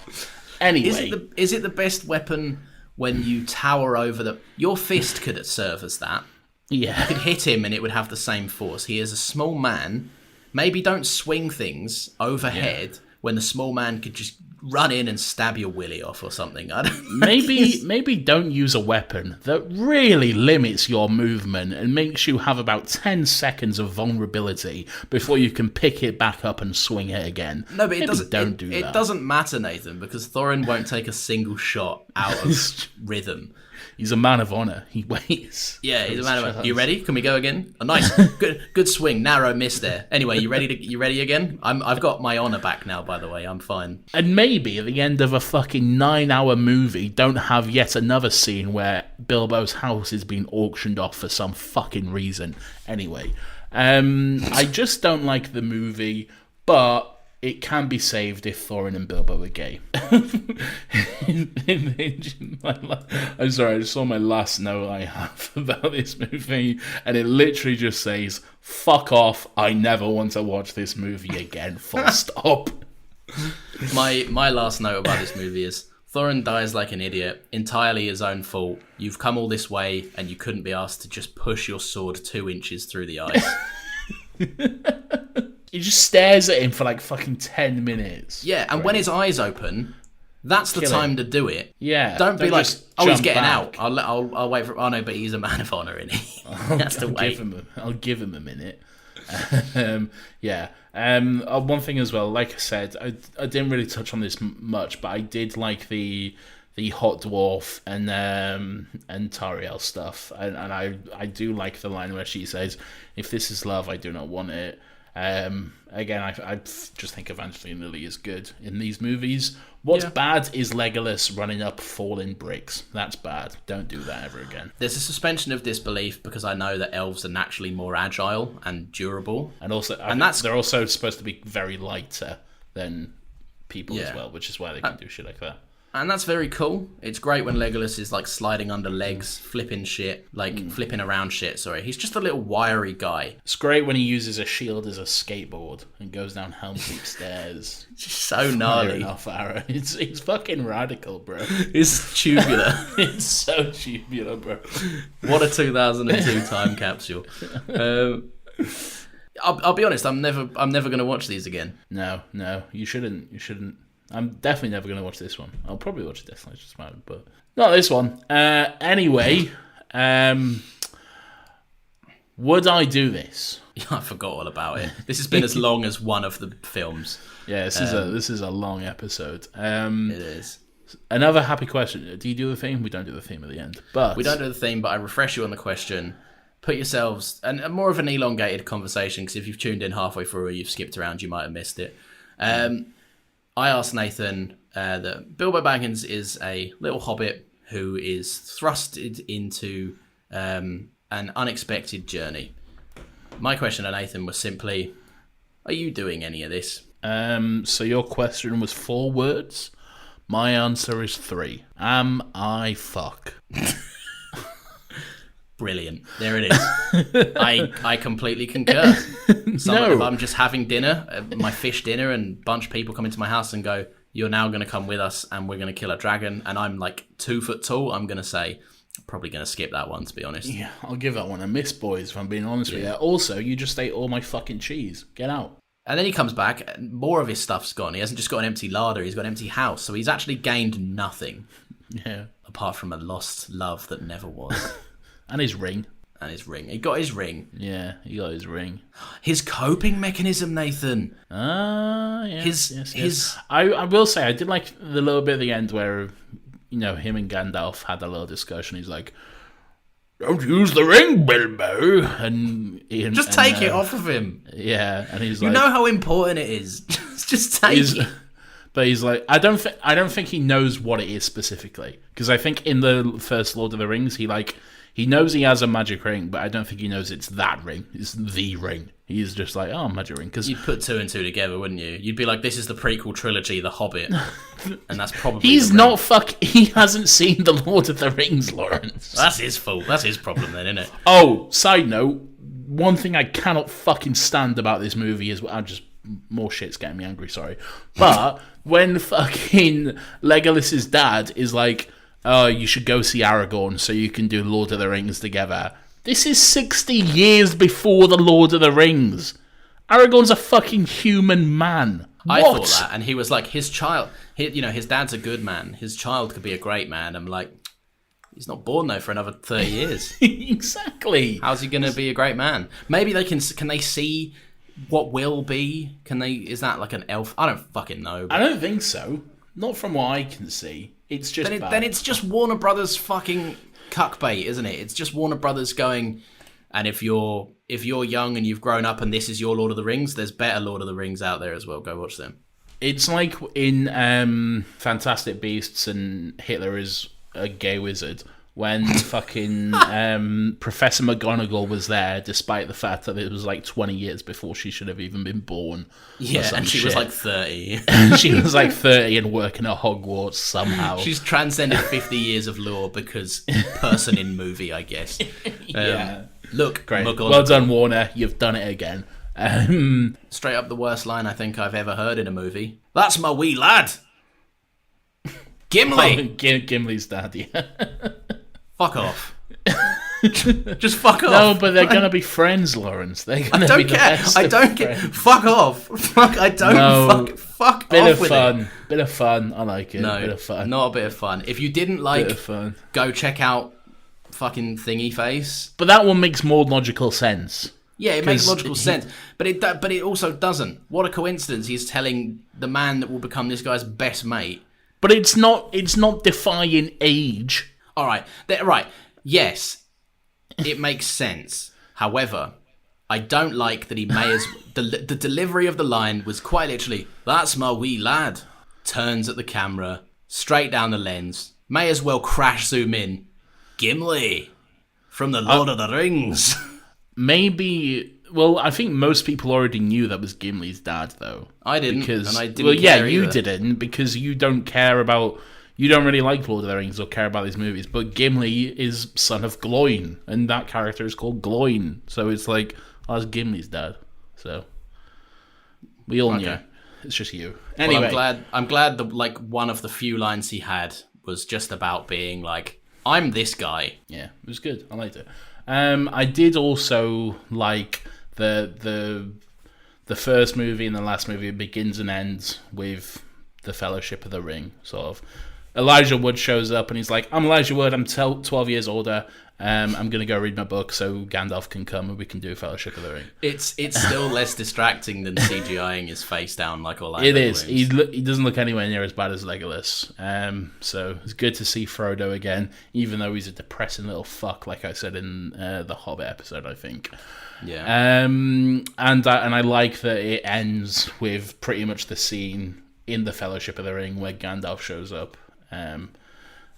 Anyway, is it the best weapon when you tower over your fist could serve as that? Yeah, you could hit him and it would have the same force. He is a small man. Maybe don't swing things overhead when the small man could just run in and stab your willy off or something. Maybe don't use a weapon that really limits your movement and makes you have about 10 seconds of vulnerability before you can pick it back up and swing it again. No, but it doesn't matter, Nathan, because Thorin won't take a single shot out of rhythm. He's a man of honor. He waits. Yeah, he's a man of honor. You ready? Can we go again? A nice, good swing. Narrow miss there. Anyway, you ready again? I've got my honor back now. By the way, I'm fine. And maybe at the end of a fucking 9-hour movie, don't have yet another scene where Bilbo's house is being auctioned off for some fucking reason. Anyway, I just don't like the movie, but it can be saved if Thorin and Bilbo are gay. I'm sorry, I just saw my last note I have about this movie, and it literally just says, "Fuck off, I never want to watch this movie again, full stop." My last note about this movie is, Thorin dies like an idiot, entirely his own fault. You've come all this way, and you couldn't be asked to just push your sword 2 inches through the ice. He just stares at him for like fucking 10 minutes. Yeah, and when his eyes open, that's the time to do it. Yeah. Don't be like, oh, he's getting out. I'll wait for. Oh no, but he's a man of honor, isn't he? Has to wait. I'll give him a minute. Yeah. One thing as well, like I said, I didn't really touch on this much, but I did like the hot dwarf and Tariel stuff, and I do like the line where she says, "If this is love, I do not want it." Again, I just think Evangeline Lilly is good in these movies. What's bad is Legolas running up falling bricks. That's bad. Don't do that ever again. There's a suspension of disbelief because I know that elves are naturally more agile and durable, and also, they're also supposed to be very lighter than people as well, which is why they can do shit like that. And that's very cool. It's great when Legolas is like sliding under legs, flipping around shit, sorry. He's just a little wiry guy. It's great when he uses a shield as a skateboard and goes down Helm's Deep stairs. Just so gnarly. It's fucking radical, bro. It's tubular. It's so tubular, bro. What a 2002 time capsule. I'll be honest, I'm never going to watch these again. No, you shouldn't. I'm definitely never going to watch this one. I'll probably watch Death Sentence, but not this one. Anyway, Would I do this? I forgot all about it. This has been as long as one of the films. Yeah, this is a long episode. It is. Another happy question. Do you do the theme? We don't do the theme at the end. But we don't do the theme, but I refresh you on the question. Put yourselves... And more of an elongated conversation, because if you've tuned in halfway through or you've skipped around, you might have missed it. I asked Nathan that Bilbo Baggins is a little hobbit who is thrusted into an unexpected journey. My question to Nathan was simply, are you doing any of this? So your question was 4 words. My answer is 3. Am I fuck? Brilliant. There it is. I completely concur. If I'm just having dinner, my fish dinner, and a bunch of people come into my house and go, you're now going to come with us and we're going to kill a dragon, and I'm like 2 foot tall, I'm going to say, probably going to skip that one, to be honest. Yeah, I'll give that one a miss, boys, if I'm being honest with you. Also, you just ate all my fucking cheese. Get out. And then he comes back, and more of his stuff's gone. He hasn't just got an empty larder, he's got an empty house. So he's actually gained nothing. Yeah. Apart from a lost love that never was. And his ring. He got his ring. Yeah, he got his ring. His coping mechanism, Nathan. Yes. I will say, I did like the little bit at the end where, him and Gandalf had a little discussion. He's like, don't use the ring, Bilbo. And Ian, just take it off of him. Yeah, and he's like... You know how important it is. Just take it. But he's like, I don't think he knows what it is specifically. Because I think in the first Lord of the Rings, he knows he has a magic ring, but I don't think he knows it's that ring. It's the ring. He's just like, oh, magic ring. Cause you'd put 2 and 2 together, wouldn't you? You'd be like, this is the prequel trilogy, The Hobbit. And that's probably he hasn't seen the Lord of the Rings, Lawrence. That's his fault. That's his problem then, isn't it? Oh, side note, one thing I cannot fucking stand about this movie is... more shit's getting me angry, sorry. But when fucking Legolas's dad is like... oh, you should go see Aragorn so you can do Lord of the Rings together. This is 60 years before the Lord of the Rings. Aragorn's a fucking human man. I thought that, and he was like, his dad's a good man. His child could be a great man. I'm like, he's not born though for another 30 years. Exactly. How's he going to be a great man? Maybe they can they see what will be? Is that like an elf? I don't fucking know. I don't think so. Not from what I can see. It's just then it's just Warner Brothers fucking cuckbait, isn't it? It's just Warner Brothers going, and if you're young and you've grown up and this is your Lord of the Rings, there's better Lord of the Rings out there as well. Go watch them. It's like in Fantastic Beasts and Hitler is a gay wizard. When fucking Professor McGonagall was there, despite the fact that it was like 20 years before she should have even been born. Yeah, and she was like 30. She was like 30 and working at Hogwarts somehow. She's transcended 50 years of lore because person in movie, I guess. Yeah. Look, great. McGonagall. Well done, Warner. You've done it again. Straight up the worst line I think I've ever heard in a movie. That's my wee lad. Gimli. Gimli's dad, yeah. Fuck off. Just fuck off. No, but they're going to be friends, Lawrence. They're going to be the best I don't care. Fuck off. Fuck, I don't fuck off with it. Bit of fun. I like it. No, bit of fun. Not a bit of fun. If you didn't like, bit of fun. Go check out fucking Thingy Face. But that one makes more logical sense. Yeah, it makes logical sense. But it also doesn't. What a coincidence. He's telling the man that will become this guy's best mate. But it's not defying age. All right. Right. Yes, it makes sense. However, I don't like that he may as... the delivery of the line was quite literally, that's my wee lad. Turns at the camera, straight down the lens. May as well crash zoom in. Gimli from the Lord of the Rings. Maybe... Well, I think most people already knew that was Gimli's dad, though. I didn't, because, and I didn't care you either. didn't, because you don't care about... You don't really like Lord of the Rings or care about these movies, but Gimli is son of Gloin, and that character is called Gloin. So it's like, oh, that's Gimli's dad. So we all knew. It's just you. Anyway, well, I'm glad that like one of the few lines he had was just about being like, I'm this guy. Yeah, it was good. I liked it. I did also like the first movie and the last movie. It begins and ends with the Fellowship of the Ring, sort of. Elijah Wood shows up and he's like, I'm Elijah Wood, I'm 12 years older, I'm going to go read my book so Gandalf can come and we can do Fellowship of the Ring. It's still less distracting than CGIing his face down like Orlando It is. Bloom's. He doesn't look anywhere near as bad as Legolas. So it's good to see Frodo again, even though he's a depressing little fuck, like I said in the Hobbit episode, I think. Yeah. And I like that it ends with pretty much the scene in the Fellowship of the Ring where Gandalf shows up. And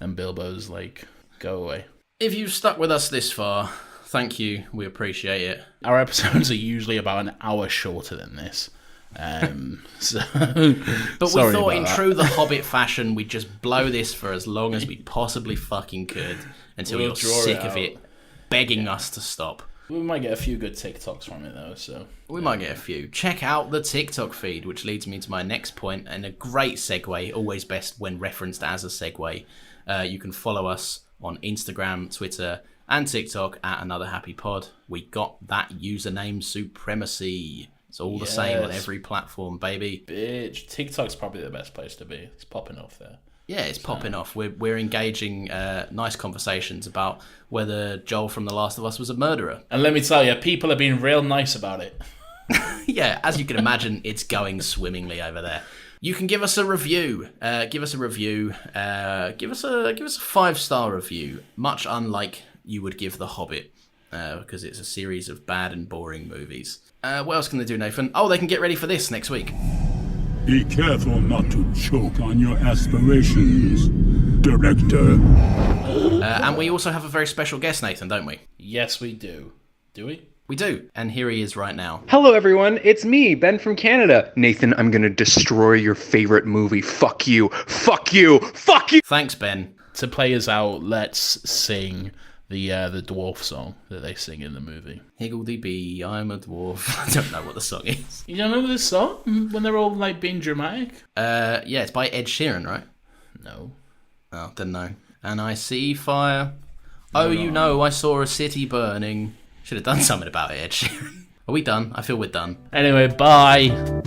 Bilbo's like, go away. If you've stuck with us this far, thank you. We appreciate it. Our episodes are usually about an hour shorter than this. But we thought in true The Hobbit fashion, we'd just blow this for as long as we possibly fucking could until you're sick of it begging us to stop. We might get a few good TikToks from it, though. So we might get a few. Check out the TikTok feed, which leads me to my next point, and a great segue, always best when referenced as a segue. You can follow us on Instagram, Twitter, and TikTok at Another Happy Pod. We got that username supremacy. It's all the same on every platform, baby. Bitch, TikTok's probably the best place to be. It's popping off there. Yeah, it's popping off. We're engaging nice conversations about whether Joel from The Last of Us was a murderer. And let me tell you, people are being real nice about it. Yeah, as you can imagine, it's going swimmingly over there. You can give us a review. Give us a 5-star review. Much unlike you would give The Hobbit, because it's a series of bad and boring movies. What else can they do, Nathan? Oh, they can get ready for this next week. Be careful not to choke on your aspirations, director. And we also have a very special guest, Nathan, don't we? Yes, we do. Do we? We do. And here he is right now. Hello, everyone. It's me, Ben from Canada. Nathan, I'm going to destroy your favorite movie. Fuck you. Fuck you. Fuck you. Thanks, Ben. To play us out, let's sing the dwarf song that they sing in the movie. Higgledy-bee, I'm a dwarf. I don't know what the song is. You don't know this song? When they're all like being dramatic? Yeah, it's by Ed Sheeran, right? No. Oh, didn't know. And I see fire. Oh, you know, I saw a city burning. Should have done something about it, Ed Sheeran. Are we done? I feel we're done. Anyway, bye.